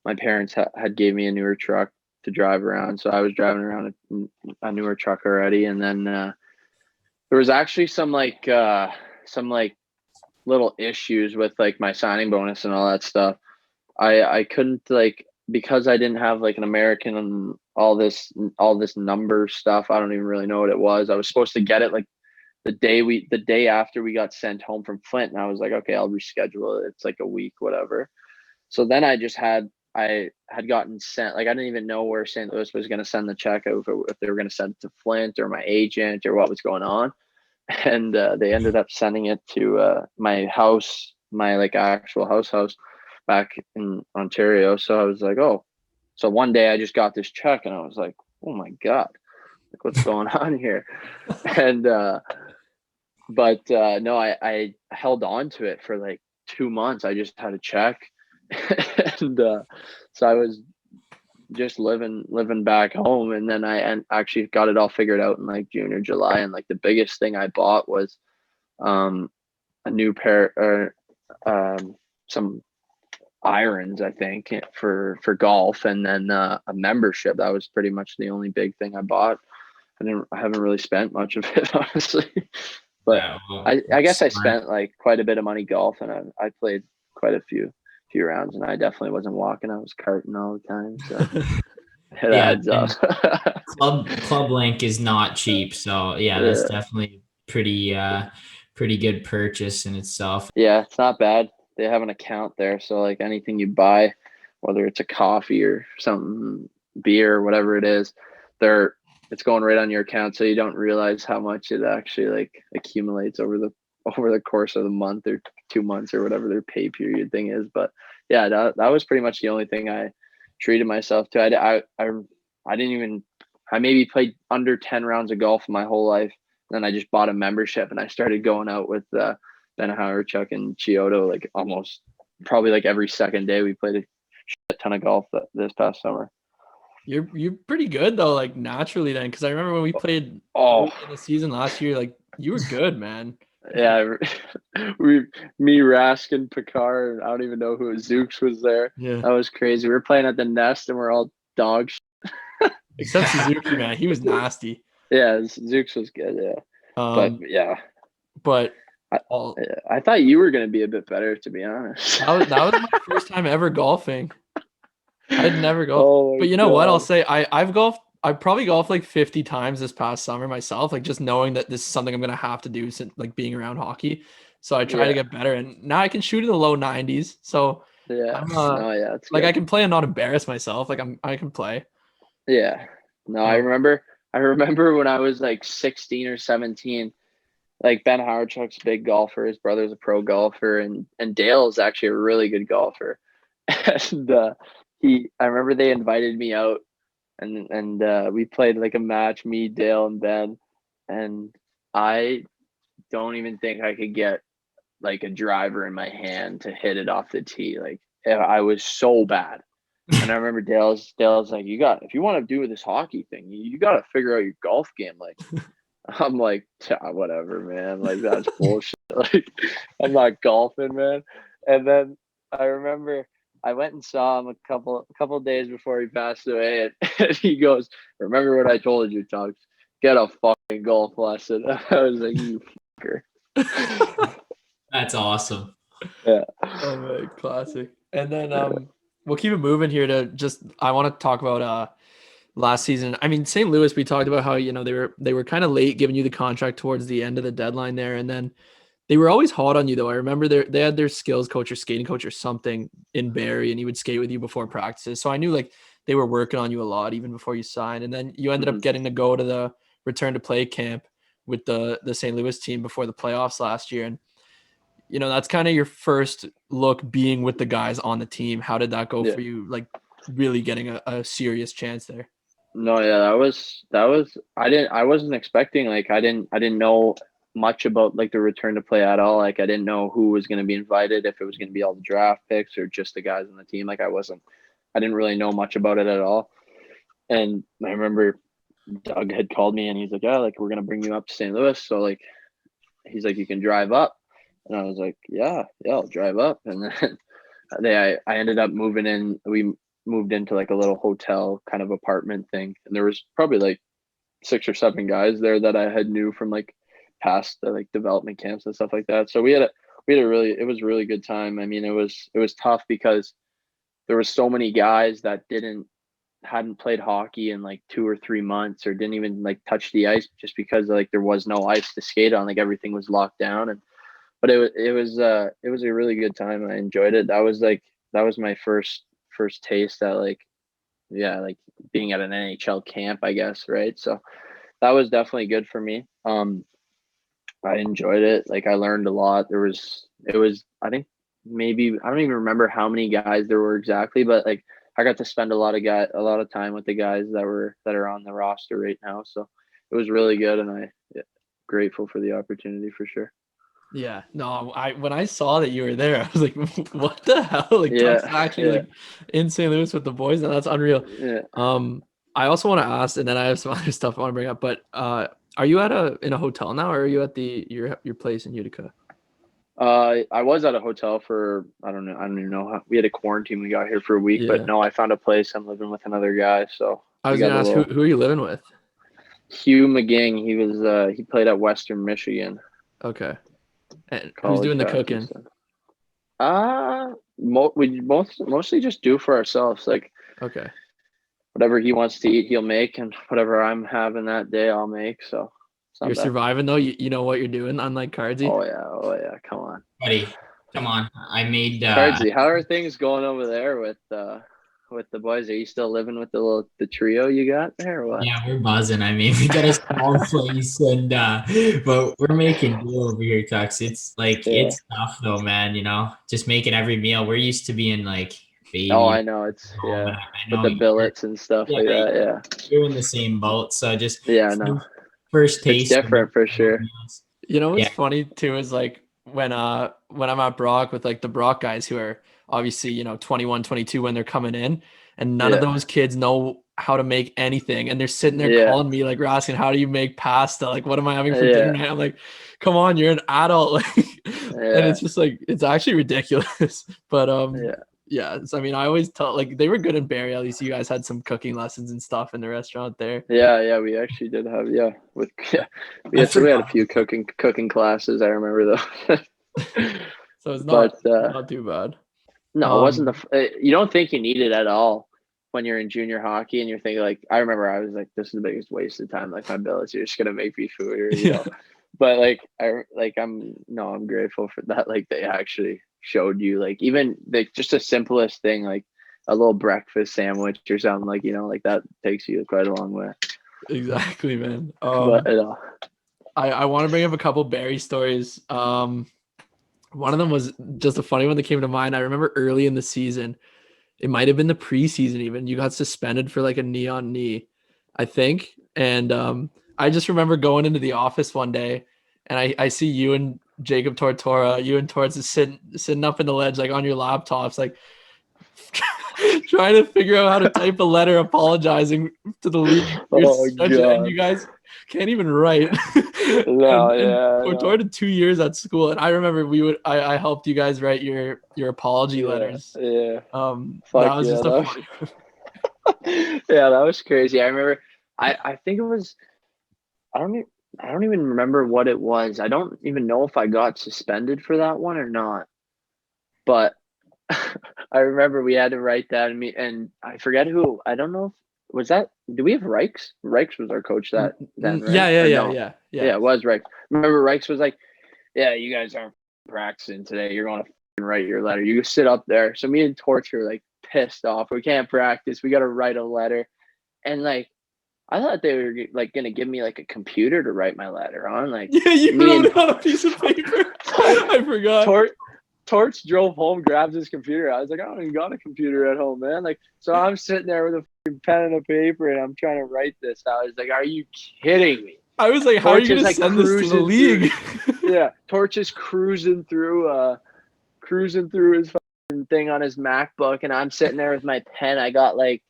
my parents had gave me a newer truck to drive around, so I was driving around a newer truck already. And then there was actually some like little issues with like my signing bonus and all that stuff. I couldn't like, because I didn't have like an American and all this number stuff. I don't even really know what it was. I was supposed to get it like the day after we got sent home from Flint, and I was like, okay, I'll reschedule it. It's like a week, whatever. So then I had gotten sent, like I didn't even know where St. Louis was going to send the check, if they were going to send it to Flint or my agent or what was going on. And they ended up sending it to my house, my like actual house back in Ontario. So I was like, oh, so one day I just got this check and I was like, oh my God, like what's going on here? And but no, I held on to it for like 2 months. I just had a check. And so I was just living back home, and then I actually got it all figured out in like June or July. And like the biggest thing I bought was a new pair or some irons, I think, for golf, and then a membership. That was pretty much the only big thing I bought. I haven't really spent much of it, honestly. But Yeah, well, I guess I smart. spent like quite a bit of money golf, and I played quite a few rounds, and I definitely wasn't walking. I was carting all the time, so it Yeah, adds up. and Club Link is not cheap, so yeah, that's Yeah. definitely pretty good purchase in itself. Yeah, it's not bad. They have an account there, so like anything you buy, whether it's a coffee or something, beer, whatever it is, it's going right on your account, so you don't realize how much it actually like accumulates over the course of the month or 2 months or whatever their pay period thing is. But yeah, that was pretty much the only thing I treated myself to. I didn't even, I maybe played under 10 rounds of golf my whole life. And then I just bought a membership and I started going out with Ben Chuck and Chiodo like almost probably like every second day. We played a ton of golf this past summer. You're pretty good though, like naturally then, because I remember when we played Oh, in the season last year, like you were good, man. yeah. Me, Rask, and Picard. I don't even know who Zooks was there. Yeah. That was crazy. We were playing at the Nest and we're all dog shit. Except Suzuki, man. He was nasty. Yeah, Zooks was good. Yeah. But yeah, but I, all I thought you were going to be a bit better, to be honest. that was my first time ever golfing. I'd never golfed. Oh But you know what? I'll God. say I've golfed. I've probably golfed like 50 times this past summer myself, like just knowing that this is something I'm gonna have to do since like being around hockey. So I try to Yeah. get better, and now I can shoot in the low 90s. So Yeah. I'm No, yeah, it's like good. I can play and not embarrass myself. Like I can play. Yeah. No, I remember when I was like 16 or 17, like Ben Howardchuck's a big golfer, his brother's a pro golfer, and Dale is actually a really good golfer. And I remember they invited me out, and we played like a match, me, Dale, and Ben, and I don't even think I could get like a driver in my hand to hit it off the tee. Like I was so bad. And I remember Dale's like, if you want to do this hockey thing, you got to figure out your golf game. Like, I'm like, whatever, man. Like that's bullshit. Like, I'm not golfing, man. And then I remember I went and saw him a couple of days before he passed away, and he goes, "Remember what I told you, Tux? Get a fucking golf lesson." I was like, "You fucker." That's awesome. Yeah. Oh man, classic. And then we'll keep it moving here to just I want to talk about last season. I mean, St. Louis, we talked about how, they were kind of late giving you the contract towards the end of the deadline there. And then they were always hot on you though. I remember they had their skills coach or skating coach or something in Barrie, and he would skate with you before practices. So I knew like they were working on you a lot even before you signed. And then you ended up getting to go to the return to play camp with the St. Louis team before the playoffs last year. And that's kind of your first look being with the guys on the team. How did that go for you? Like really getting a serious chance there? No, yeah, that was I wasn't expecting, like I didn't know much about like the return to play at all. Like I didn't know who was going to be invited, if it was going to be all the draft picks or just the guys on the team. Like I didn't really know much about it at all. And I remember Doug had called me and he's like, "Yeah, like we're going to bring you up to St. Louis." So like he's like, "You can drive up." And I was like, yeah, I'll drive up. And then I ended up moving in. moved into like a little hotel kind of apartment thing, and there was probably like 6 or 7 guys there that I had knew from like past like development camps and stuff like that. So we had a it was a really good time. I mean, it was tough because there was so many guys that hadn't played hockey in like 2 or 3 months, or didn't even like touch the ice, just because like there was no ice to skate on, like everything was locked down. And but it was a really good time. I enjoyed it. That was my first taste at like, yeah, like being at an NHL camp, I guess, right? So that was definitely good for me. I enjoyed it. Like I learned a lot. It was I think maybe I don't even remember how many guys there were exactly, but like I got to spend a lot of time with the guys that are on the roster right now. So it was really good, and grateful for the opportunity for sure. Yeah, no, when I saw that you were there, I was like, what the hell? Like Tuck's actually like in St. Louis with the boys, and that's unreal. Yeah. I also want to ask, and then I have some other stuff I want to bring up, but are you in a hotel now, or are you at your place in Utica? I was at a hotel for I don't even know how, we had a quarantine. We got here for a week, but no, I found a place. I'm living with another guy, so I was gonna ask who are you living with? Hugh McGing. He played at Western Michigan. Okay. And who's doing the cooking? We mostly just do for ourselves. Like, okay, whatever he wants to eat, he'll make, and whatever I'm having that day, I'll make. So you're surviving though. You know what you're doing, unlike Cardsy. Oh yeah, come on, buddy, come on. I made Cardsy. How are things going over there with the boys? Are you still living with the trio you got there, or what? Yeah, we're buzzing. I mean, we got a small place, and but we're making do over here, Tux. It's like it's tough though, man. You know, just making every meal. We're used to being like baby. Oh, I know it's with the billets and stuff like that. Yeah, you're in the same boat, so just no. First taste. It's different for sure. You know what's funny too is like when I'm at Brock with like the Brock guys who are obviously 21, 22 when they're coming in, and none of those kids know how to make anything, and they're sitting there calling me like, Rask, how do you make pasta? Like, what am I having for dinner tonight? I'm like, come on, you're an adult. Like, and it's just like it's actually ridiculous. But so, I mean, I always tell like they were good in Barrie. At least you guys had some cooking lessons and stuff in the restaurant there. Yeah, we actually did have we had a few cooking classes. I remember though. So it's not too bad. No, it wasn't you don't think you need it at all when you're in junior hockey, and you're thinking like, I remember I was like, this is the biggest waste of time. Like my billets, you're just gonna make me food, or you know. But like I'm grateful for that. Like they actually showed you, like even like just the simplest thing, like a little breakfast sandwich or something, like like that takes you quite a long way. Exactly, man. But I want to bring up a couple Barrie stories. One of them was just a funny one that came to mind. I remember early in the season, it might have been the preseason even, you got suspended for like a knee on knee, I think. And I just remember going into the office one day, and I see you and Jacob Tortora, you and Torts is sitting up in the ledge, like on your laptops, like trying to figure out how to type a letter apologizing to the league. And you guys can't even write. Tortora did 2 years at school, and I remember I helped you guys write your apology letters. Yeah. That was just a funny. Yeah, that was crazy. I remember. I think it was. I don't even remember what it was. I don't even know if I got suspended for that one or not. But I remember we had to write that, and I forget who. I don't know if was that. Do we have Reichs? Reichs was our coach then, right? Yeah. It was Reichs. Remember, Reichs was like, "Yeah, you guys aren't practicing today. You're going to write your letter. You sit up there." So me and Torch were like pissed off. We can't practice. We got to write a letter, and like. I thought they were like gonna give me like a computer to write my letter on. Like, you wrote it on a piece of paper. I forgot. Torch drove home, grabbed his computer. I was like, I don't even got a computer at home, man. Like, so I'm sitting there with a pen and a paper, and I'm trying to wite this. I was like, are you kidding me? I was like, how are you gonna send this to the league? Yeah, Torch is cruising through his thing on his MacBook, and I'm sitting there with my pen. I got like.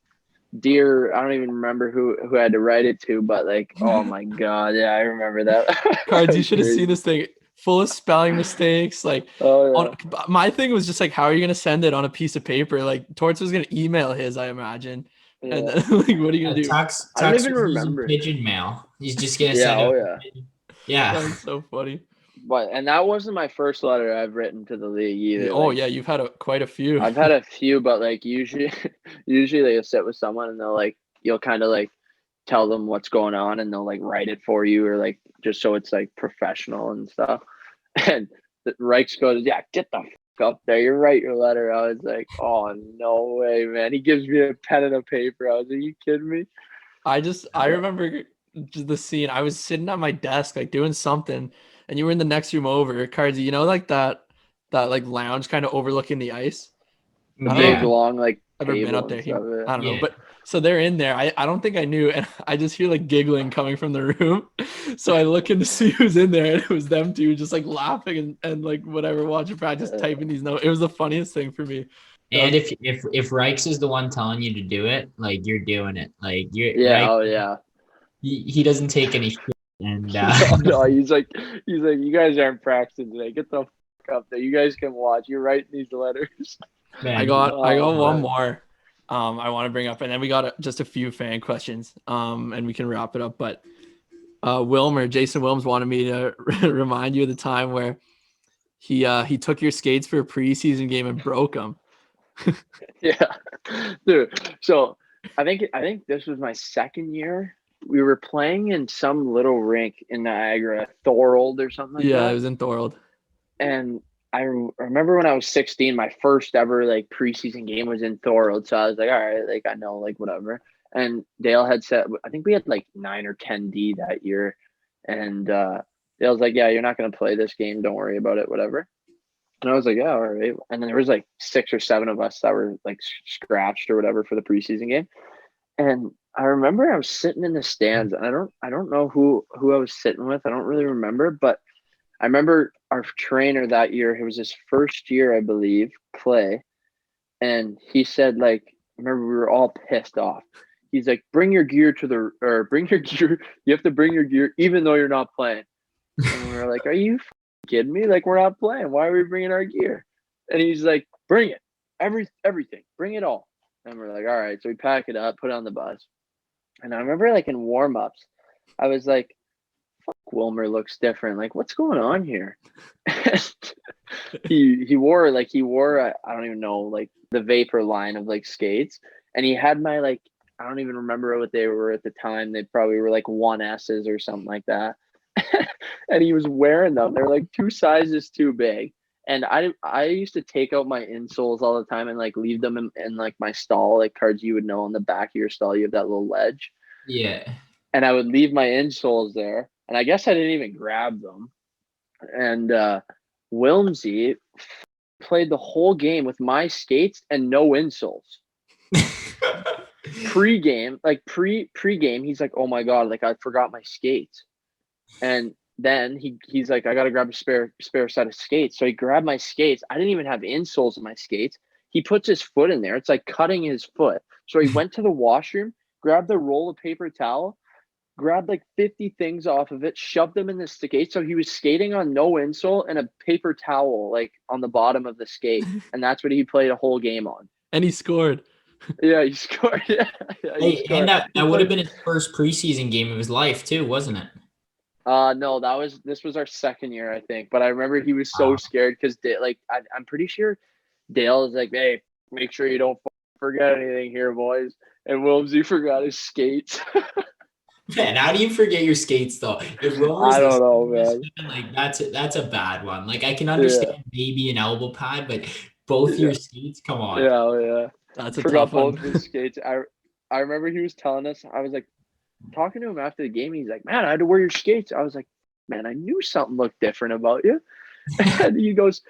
Dear, I don't even remember who I had to write it to, but like, oh my god, yeah, I remember that. Cards, you should have seen this thing. full of spelling mistakes. Like, Oh yeah. my thing was just like, how are you gonna send it on a piece of paper? Like, Torts was gonna email his, I imagine. And Yeah. then, like, what are you gonna do? Tux I don't Tux even was using remember. pigeon mail. He's just gonna Yeah. send Oh it. yeah. Yeah. That's so funny. And that wasn't my first letter I've written to the league either. Oh Like yeah, you've had quite a few. I've had a few, but like usually they'll sit with someone and they'll like you'll kind of like tell them what's going on and they'll like write it for you or like just so it's like professional and stuff. And the Reichs goes, yeah, get the up there. You write your letter. I was like, oh no way, man. He gives me a pen and a paper. I was like, are you kidding me? I remember just the scene. I was sitting at my desk, like doing something, and you were in the next room over. Cards, you know, like that like lounge kind of overlooking the ice. I The don't know if big Yeah. you long like ever been table up and there. stuff. Yeah. I don't know, Yeah. but so they're in there. I don't think I knew, and I just hear like giggling coming from the room. So I look in to see who's in there, and it was them two, just like laughing and like whatever, watching practice, typing these notes. It was the funniest thing for me. That And was, if Reichs is the one telling you to do it, like you're doing it. Like you're Yeah. Reich, Oh yeah. he doesn't take any shit. And No, no. He's like, you guys aren't practicing today. Get the up there. You guys can watch. You're writing these letters. I man, got I got Oh one man. more. I want to bring up, and then we got just a few fan questions. And we can wrap it up. But Jason Wilms wanted me to remind you of the time where he took your skates for a preseason game and broke them. Yeah, dude. So I think this was my second year. We were playing in some little rink in Niagara, Thorold or something like Yeah, it that. was in Thorold. And remember when I was 16, my first ever like preseason game was in Thorold. So I was like, all right, like I know, like whatever. And Dale had said, I think we had like 9 or 10D that year, and Dale's like, yeah, you're not gonna play this game. Don't worry about it, whatever. And I was like, yeah, all right. And then there was like 6 or 7 of us that were like scratched or whatever for the preseason game. And I remember I was sitting in the stands, and I don't know who I was sitting with. I don't really remember, but I remember our trainer that year. It was his first year, I believe, Clay, and he said like, I remember we were all pissed off. He's like, bring your gear bring your gear. You have to bring your gear, even though you're not playing. And we were like, are you kidding me? Like, we're not playing. Why are we bringing our gear? And he's like, bring it, everything, bring it all. And we're like, all right. So we pack it up, put it on the bus. And I remember like in warm ups, I was like, Wilmer looks different. Like, what's going on here? he wore I don't even know, like the Vapor line of like skates, and he had my like, I don't even remember what they were at the time. They probably were like 1S's or something like that. And he was wearing them. They're like 2 sizes too big. And I used to take out my insoles all the time and like leave them in like my stall, like Cards, you would know, on the back of your stall you have that little ledge. yeah. And I would leave my insoles there. And I guess I didn't even grab them. And Wilmsy played the whole game with my skates and no insoles. Pre-game, pre-game, he's like, oh my God, like I forgot my skates. And then he's like, I gotta grab a spare set of skates. So he grabbed my skates. I didn't even have insoles in my skates. He puts his foot in there. It's like cutting his foot. So he went to the washroom, grabbed the roll of paper towel, grabbed like 50 things off of it, shoved them in the skate. So he was skating on no insole and a paper towel like on the bottom of the skate. And that's what he played a whole game on. And he scored. Yeah, he scored. Yeah, he Hey, and scored. that He would have played. been his first preseason game of his life too, wasn't it? No, this was our second year, I think. But I remember he was so Wow. scared because I'm pretty sure Dale is like, hey, make sure you don't forget anything here, boys. And Wilmsy forgot his skates. Man, how do you forget your skates though? If Wilmer's I the don't know, strongest man. man, like that's a bad one. Like I can Yeah, understand maybe an elbow pad, but both yeah, your skates, come on. yeah. That's a Forgot tough both one. of his skates. I remember he was telling us. I was like talking to him after the game. He's like, man, I had to wear your skates. I was like, man, I knew something looked different about you. And he goes,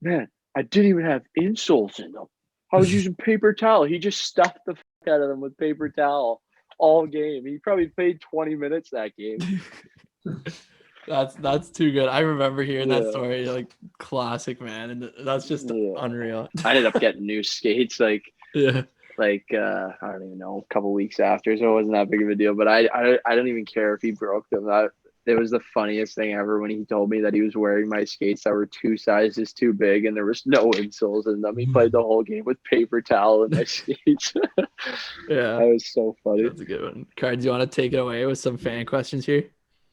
man, I didn't even have insoles in them. I was using paper towel. He just stuffed the fuck out of them with paper towel all game. He probably played 20 minutes that game. That's too good. I remember hearing that Yeah, story, like classic, man, and that's just yeah. unreal. I ended up getting new skates Yeah. I don't even know, a couple weeks after, so it wasn't that big of a deal. But I don't even care if he broke them. it was the funniest thing ever when he told me that he was wearing my skates that were 2 sizes too big and there was no insoles in them. He played the whole game with paper towel in my skates. That Yeah, was so funny. that's a good one. Cards, you want to take it away with some fan questions here?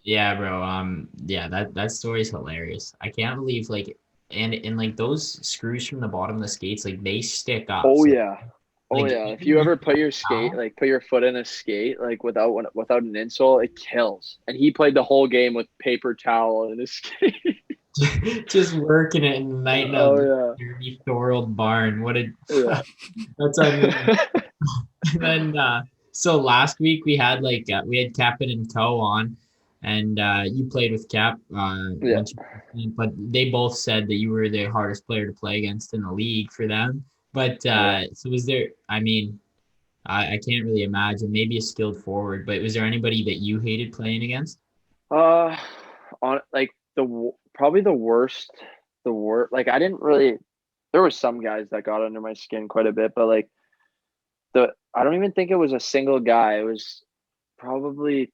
Yeah, bro. Yeah, that story is hilarious. I can't believe like, and like those screws from the bottom of the skates, like they stick up. Oh So yeah. Oh like yeah. If even you you ever put your skate, now, like put your foot in a skate, like without an insole, it kills. And he played the whole game with paper towel in his skate. just working it in the night in a Oh dirty Thorold barn. What a yeah. that's unreal. Yeah. And then so last week we had Captain and Co on, and you played with Cap Yeah. once but they both said that you were the hardest player to play against in the league for them. But Yeah. so was there? I mean, I can't really imagine. Maybe a skilled forward, but was there anybody that you hated playing against? Uh, on like probably the worst. Like I didn't really. There were some guys that got under my skin quite a bit, but like I don't even think it was a single guy. It was probably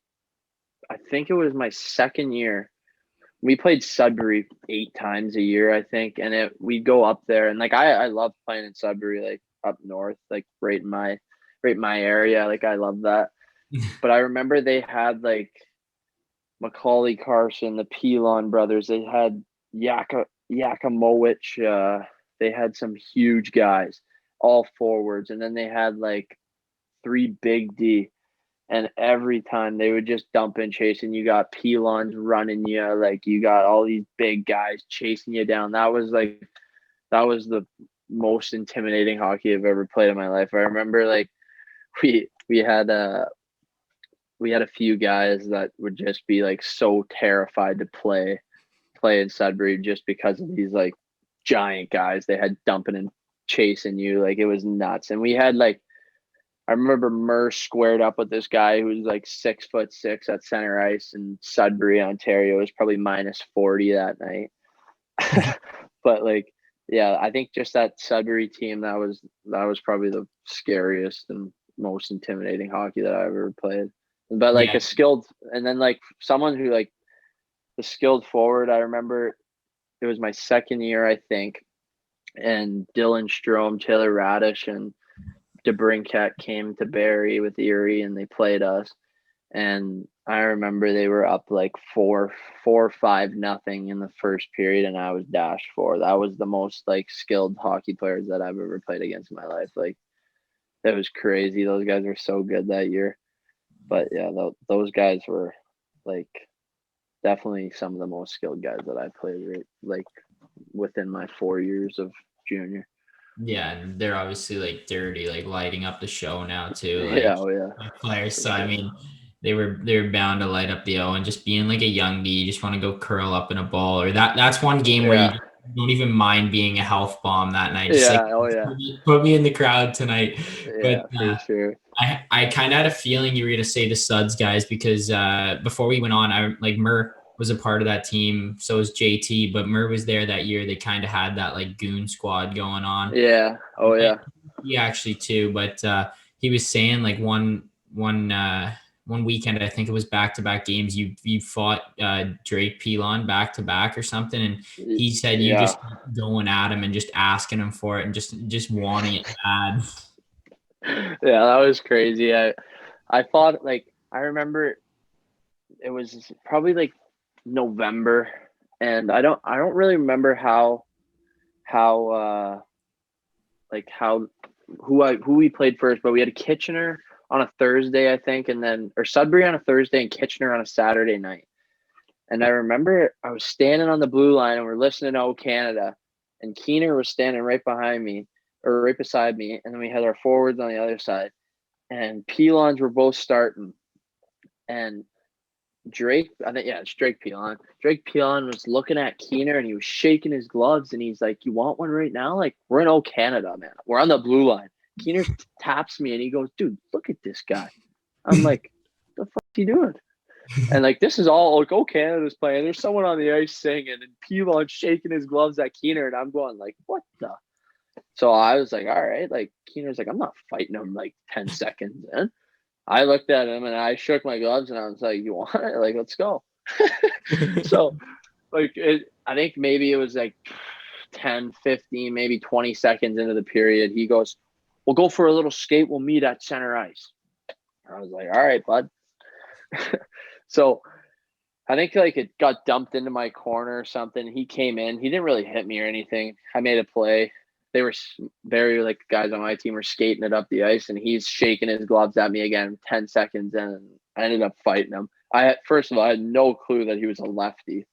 I think it was my second year. We played Sudbury 8 times a year, I think, and we'd go up there and like I love playing in Sudbury, like up north, like right in my area. Like I love that. But I remember they had like Macaulay Carson, the Pelon brothers. They had Yakimowicz. They had some huge guys, all forwards, and then they had like 3 big D. And every time they would just dump in chasing. You got Pelons running you, like you got all these big guys chasing you down. That was the most intimidating hockey I've ever played in my life. I remember like we we had we had a few guys that would just be like so terrified to play in Sudbury just because of these like giant guys they had dumping and chasing you. Like it was nuts. And we had like I remember Murr squared up with this guy who was like 6'6" at center ice in Sudbury, Ontario. It was probably -40 that night. But like, yeah, I think just that Sudbury team that was probably the scariest and most intimidating hockey that I ever played. But like Yeah, a skilled, and then like someone who like the skilled forward. I remember it was my second year, I think, and Dylan Strome, Taylor Radish, and DeBrincat came to Barrie with Erie, and they played us. And I remember they were up like 4-5 nothing in the first period, and I was dashed for. That was the most like skilled hockey players that I've ever played against in my life. Like that was crazy. Those guys were so good that year. But yeah, those guys were like definitely some of the most skilled guys that I played right, like within my 4 years of junior. yeah, and they're obviously like dirty, like lighting up the show now too. Yeah, oh yeah, Players. for So I sure. mean, they were bound to light up the O, and just being like a young D, you just want to go curl up in a ball, or that's one game where you Yeah, don't even mind being a health bomb that night. Just like yeah, oh yeah, put me in the crowd tonight. But yeah, for sure. I kind of had a feeling you were gonna say the Suds guys because before we went on, I like Murr was a part of that team, so was JT, but Murr was there that year. They kind of had that like goon squad going on. Yeah, oh yeah, He actually too, but he was saying like one weekend, I think it was back to back games. You fought Drake Pelon back to back or something, and he said you yeah. just going at him and just asking him for it and just wanting it bad. Yeah, that was crazy. I thought like I remember it was probably like November, and I don't really remember how like how who we played first, but we had Kitchener on a Thursday, I think, and then or Sudbury on a Thursday and Kitchener on a Saturday night. And I remember I was standing on the blue line and we're listening to O Canada, and Keener was standing right behind me or right beside me, and then we had our forwards on the other side, and Pelons were both starting, and Drake, I think, yeah, it's Drake Pelon. Drake Pelon was looking at Keener and he was shaking his gloves and he's like, "You want one right now? Like, we're in O Canada, man. We're on the blue line." Keener taps me and he goes, "Dude, look at this guy." I'm like, "The fuck is he doing?" And like, this is all like, "O Canada's playing." There's someone on the ice singing and Pelon shaking his gloves at Keener, and I'm going like, "What the?" So I was like, "All right." Like, Keener's like, "I'm not fighting him like 10 seconds in." I looked at him and I shook my gloves and I was like, "You want it? Like, let's go." So like I think maybe it was like 10, 15, maybe 20 seconds into the period. He goes, "We'll go for a little skate. We'll meet at center ice." I was like, "All right, bud." So I think like it got dumped into my corner or something. He came in. He didn't really hit me or anything. I made a play. They were very like guys on my team were skating it up the ice, and he's shaking his gloves at me again. 10 seconds in, and I ended up fighting him. First of all, I had no clue that he was a lefty.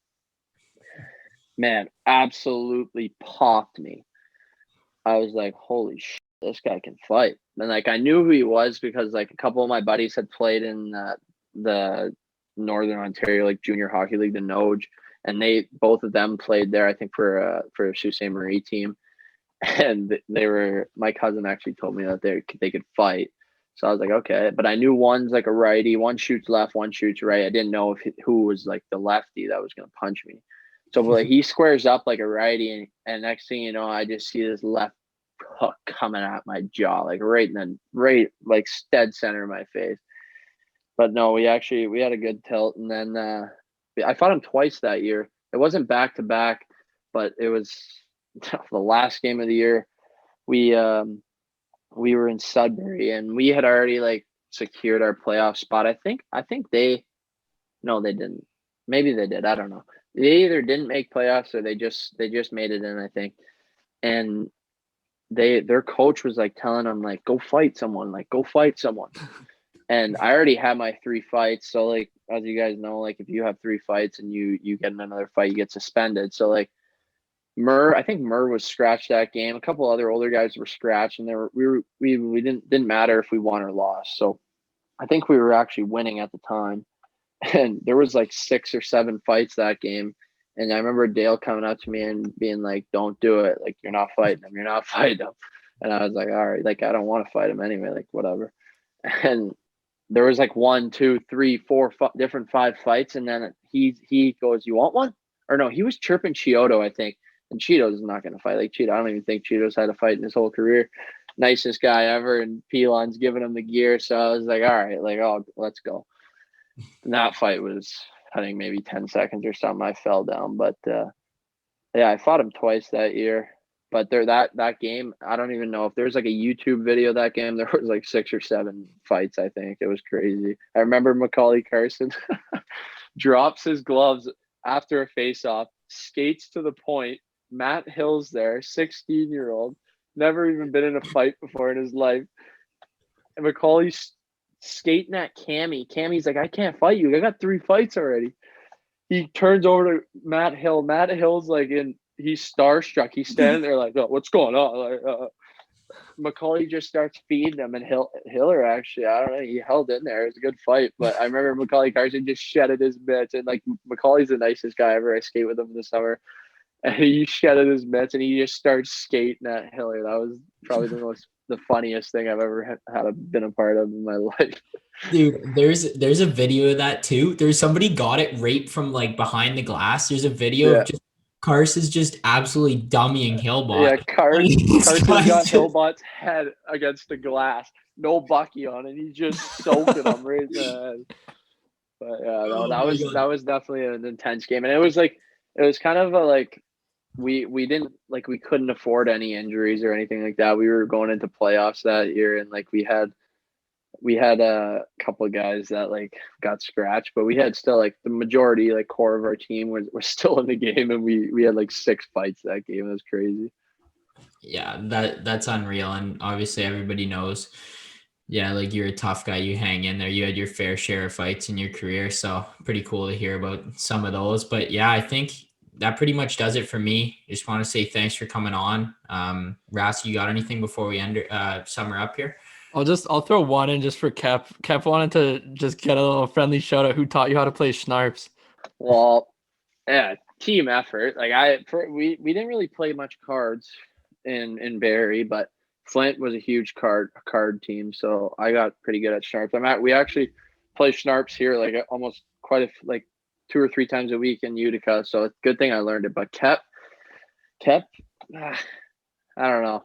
Man, absolutely popped me. I was like, "Holy shit, this guy can fight!" And like I knew who he was because like a couple of my buddies had played in the Northern Ontario like junior hockey league, the Noge, and both of them played there. I think for a Sault Ste. Marie team, and they were. My cousin actually told me that they could fight. So I was like, okay, but I knew one's like a righty, one shoots left, one shoots right. I didn't know who was like the lefty that was gonna punch me. So like he squares up like a righty, and next thing you know, I just see this left hook coming at my jaw, like right like dead center of my face. But no, we had a good tilt, and then I fought him twice that year. It wasn't back to back, but it was the last game of the year. We were in Sudbury, and we had already like secured our playoff spot. I think they didn't. Maybe they did. I don't know. They either didn't make playoffs or they just made it in, I think. And their coach was like telling them like go fight someone, like go fight someone. And I already had my 3 fights. So like as you guys know, like if you have 3 fights and you get in another fight, you get suspended. So like I think Murr was scratched that game. A couple other older guys were scratched, and we didn't matter if we won or lost. So I think we were actually winning at the time. And there was like 6 or 7 fights that game. And I remember Dale coming up to me and being like, "Don't do it. Like you're not fighting him. You're not fighting him." And I was like, "All right, like I don't want to fight him anyway. Like whatever." And there was like 1, 2, 3, 4 different 5 fights, and then he goes, "You want one?" Or no, he was chirping Chiodo, I think. And Cheeto's not going to fight like Cheeto. I don't even think Cheeto's had a fight in his whole career. Nicest guy ever, and Pilon's giving him the gear. So I was like, all right, like, oh, let's go. And that fight was, I think, maybe 10 seconds or something. I fell down. But yeah, I fought him twice that year. But that game, I don't even know if there's like a YouTube video of that game. There was like 6 or 7 fights, I think. It was crazy. I remember Macaulay Carson drops his gloves after a face-off, skates to the point. Matt Hill's there, 16-year-old, never even been in a fight before in his life. And Macaulay's skating at Cammy. Cammy's like, "I can't fight you. I got 3 fights already." He turns over to Matt Hill. Matt Hill's like he's starstruck. He's standing there like, "Oh, what's going on?" Like, Macaulay just starts feeding him, and Hiller actually, I don't know, he held in there. It was a good fight, but I remember Macaulay Carson just shedded his mitts, and like Macaulay's the nicest guy ever. I skate with him in the summer. And he shedded his mitts and he just started skating at Hiller. That was probably the funniest thing I've ever been a part of in my life. Dude, there's a video of that too. There's somebody got it right from like behind the glass. There's a video Yeah. of just Carson's just absolutely dummying Hillbot. Yeah, Carson got just- Hillbot's head against the glass. No Bucky on it. He's just soaking him right in the head. But yeah, no, Oh my God. that was definitely an intense game. And it was kind of we didn't like we couldn't afford any injuries or anything like that. We were going into playoffs that year, and like we had a couple of guys that like got scratched, but we had still like the majority like core of our team was still in the game, and we had like 6 fights that game. It was crazy. Yeah, that's unreal. And obviously everybody knows, yeah, like you're a tough guy. You hang in there. You had your fair share of fights in your career. So pretty cool to hear about some of those. But yeah, I think that pretty much does it for me. Just want to say thanks for coming on. Rask, you got anything before we end summer up here? I'll throw one in just for Kep. Kep wanted to just get a little friendly shout out. Who taught you how to play Schnarps? Well, yeah, team effort. Like we didn't really play much cards in Barrie, but Flint was a huge card team, so I got pretty good at Schnarps. We actually play Schnarps here like almost like 2 or 3 times a week in Utica, so it's a good thing I learned it. But Kep, I don't know.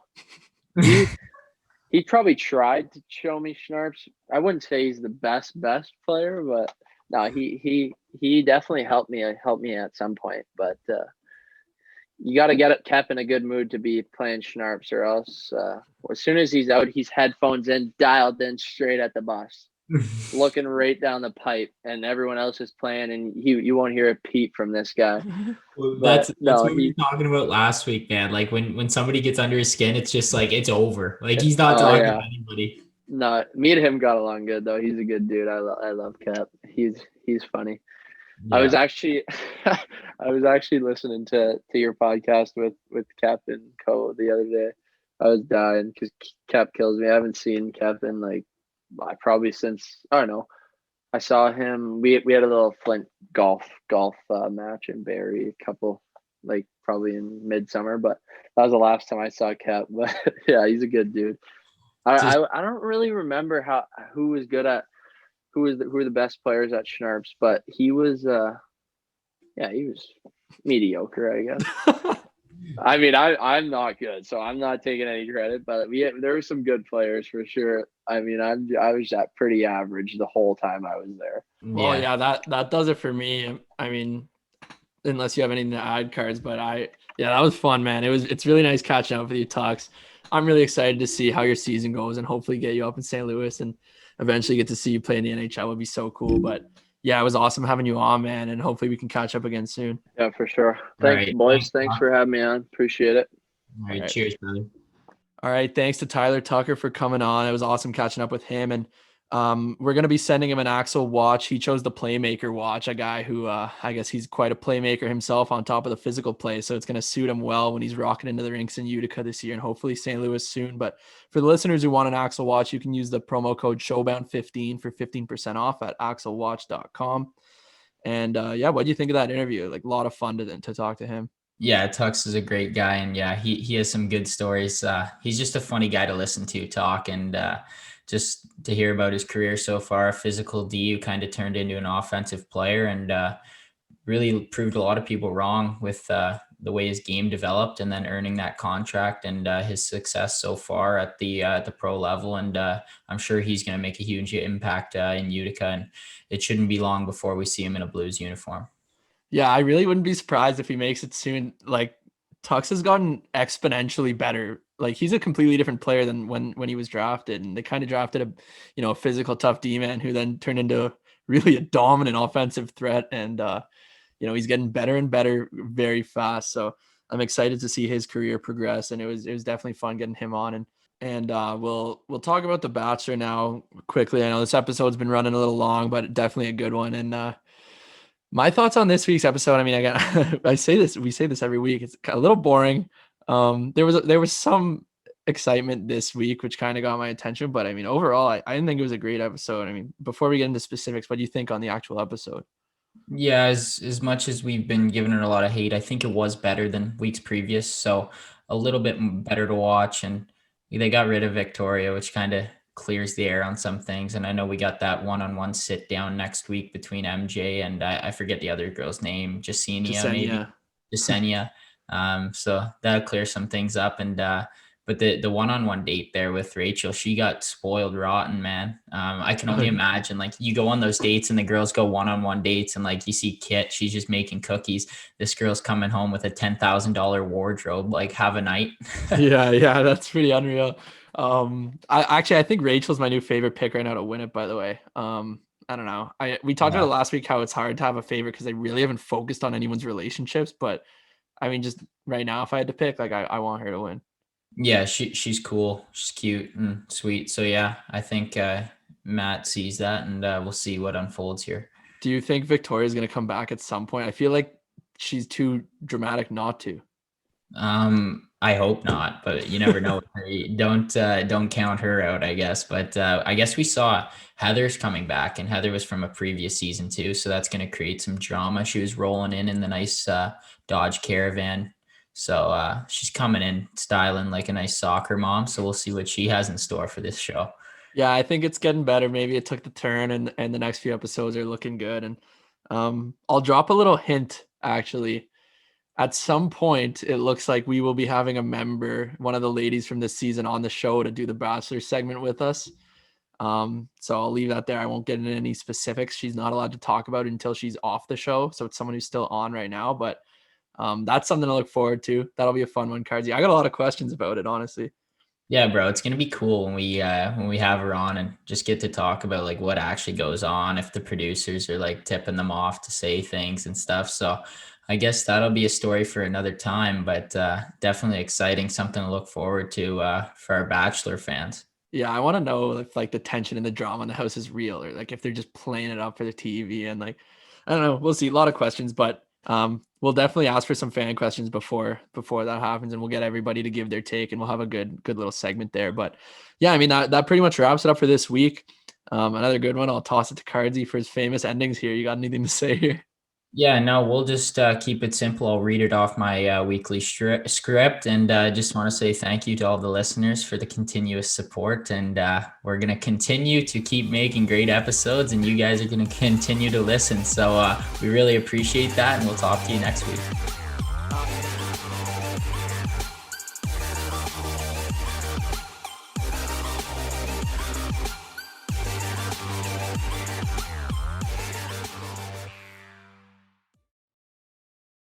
He probably tried to show me Schnarps. I wouldn't say he's the best player, but No, he definitely helped me at some point, but you got to get it kept in a good mood to be playing schnarps, or else as soon as he's out, he's headphones in, dialed in straight at the bus, looking right down the pipe, and everyone else is playing, and you won't hear a peep from this guy. Well, But that's no, what we were talking about last week, man. Like when somebody gets under his skin, it's just like it's over. Like he's not oh talking to yeah, anybody. no, me and him got along good though. He's a good dude. I love Cap. He's funny. I was Yeah. actually I was actually listening to your podcast with Captain Co the other day. I was dying because Cap kills me. I haven't seen Captain like probably since I don't know. I saw him. We had a little Flint golf match in Barrie a couple like probably in midsummer, but that was the last time I saw Cap. But yeah, he's a good dude. Just I don't really remember who was good at who were the best players at Schnarps, but he was yeah, he was mediocre, I guess. I mean, I'm not good, so I'm not taking any credit, but there were some good players for sure. I mean, I was at pretty average the whole time I was there. Well, yeah. yeah, that does it for me. I mean, unless you have anything to add, cards, but yeah, that was fun, man. It's really nice catching up with you, Tux. I'm really excited to see how your season goes and hopefully get you up in St. Louis and eventually get to see you play in the NHL. Would be so cool. But yeah, it was awesome having you on, man, and hopefully we can catch up again soon. Yeah, for sure. All Thanks, right. boys. Thanks, Thanks Doc. for having me on. Appreciate it. All All right. right. Cheers, brother. All right. Thanks to Tyler Tucker for coming on. It was awesome catching up with him. And we're going to be sending him an Axel watch. He chose the Playmaker watch, a guy who I guess he's quite a playmaker himself on top of the physical play. So it's going to suit him well when he's rocking into the rinks in Utica this year and hopefully St. Louis soon. But for the listeners who want an Axel watch, you can use the promo code Showbound15 for 15% off at axelwatch.com. And yeah, what do you think of that interview? Like a lot of fun to talk to him. Yeah, Tux is a great guy, and yeah, he has some good stories. He's just a funny guy to listen to talk, and just to hear about his career so far. Physical D who kind of turned into an offensive player, and really proved a lot of people wrong with the way his game developed, and then earning that contract and his success so far at the pro level. And I'm sure he's going to make a huge impact in Utica, and it shouldn't be long before we see him in a Blues uniform. Yeah, I really wouldn't be surprised if he makes it soon. Like Tux has gotten exponentially better. Like he's a completely different player than when he was drafted. And they kind of drafted a physical tough D man who then turned into really a dominant offensive threat. And he's getting better and better very fast. So I'm excited to see his career progress. And it was definitely fun getting him on. And we'll talk about the Bachelor now quickly. I know this episode's been running a little long, but definitely a good one. And my thoughts on this week's episode. I mean, again, we say this every week. It's a little boring. There was some excitement this week, which kind of got my attention. But I mean, overall, I didn't think it was a great episode. I mean, before we get into specifics, what do you think on the actual episode? Yeah, as much as we've been giving it a lot of hate, I think it was better than weeks previous. So a little bit better to watch, and they got rid of Victoria, which kind of clears the air on some things. And I know we got that one-on-one sit down next week between MJ and I forget the other girl's name, Jasenia maybe, Jasenia. Jasenia. So that'll clear some things up. And but the one-on-one date there with Rachel, she got spoiled rotten, man. I can only imagine, like, you go on those dates and the girls go one-on-one dates, and like you see Kit, she's just making cookies. This girl's coming home with a $10,000 wardrobe. Like, have a night. Yeah, that's pretty unreal. I think Rachel's my new favorite pick right now to win it, by the way. I don't know. We talked about Yeah. it last week how it's hard to have a favorite because they really haven't focused on anyone's relationships. But I mean, just right now, if I had to pick, like I want her to win. Yeah, she's cool. She's cute and sweet. So yeah, I think Matt sees that, and we'll see what unfolds here. Do you think Victoria's going to come back at some point? I feel like she's too dramatic not to. I hope not, but you never know. Don't count her out, I guess. But I guess we saw Heather's coming back, and Heather was from a previous season too, so that's going to create some drama. She was rolling in the nice Dodge Caravan, so she's coming in styling like a nice soccer mom. So we'll see what she has in store for this show. Yeah, I think it's getting better. Maybe it took the turn, and the next few episodes are looking good. And I'll drop a little hint actually. At some point, it looks like we will be having a member, one of the ladies from this season, on the show to do the Bachelor segment with us. So I'll leave that there. I won't get into any specifics. She's not allowed to talk about it until she's off the show. So it's someone who's still on right now, but that's something to look forward to. That'll be a fun one, Cardsy. I got a lot of questions about it, honestly. Yeah, bro, it's gonna be cool when we have her on and just get to talk about like what actually goes on, if the producers are like tipping them off to say things and stuff. So I guess that'll be a story for another time, but definitely exciting, something to look forward to for our Bachelor fans. Yeah, I want to know if like the tension and the drama in the house is real, or like if they're just playing it up for the TV, and like I don't know. We'll see. A lot of questions, but we'll definitely ask for some fan questions before that happens, and we'll get everybody to give their take, and we'll have a good little segment there. But yeah, I mean that pretty much wraps it up for this week. Another good one. I'll toss it to Cardsy for his famous endings here. You got anything to say here? Yeah, no, we'll just keep it simple. I'll read it off my weekly script, and just want to say thank you to all the listeners for the continuous support. And we're going to continue to keep making great episodes, and you guys are going to continue to listen. So we really appreciate that, and we'll talk to you next week.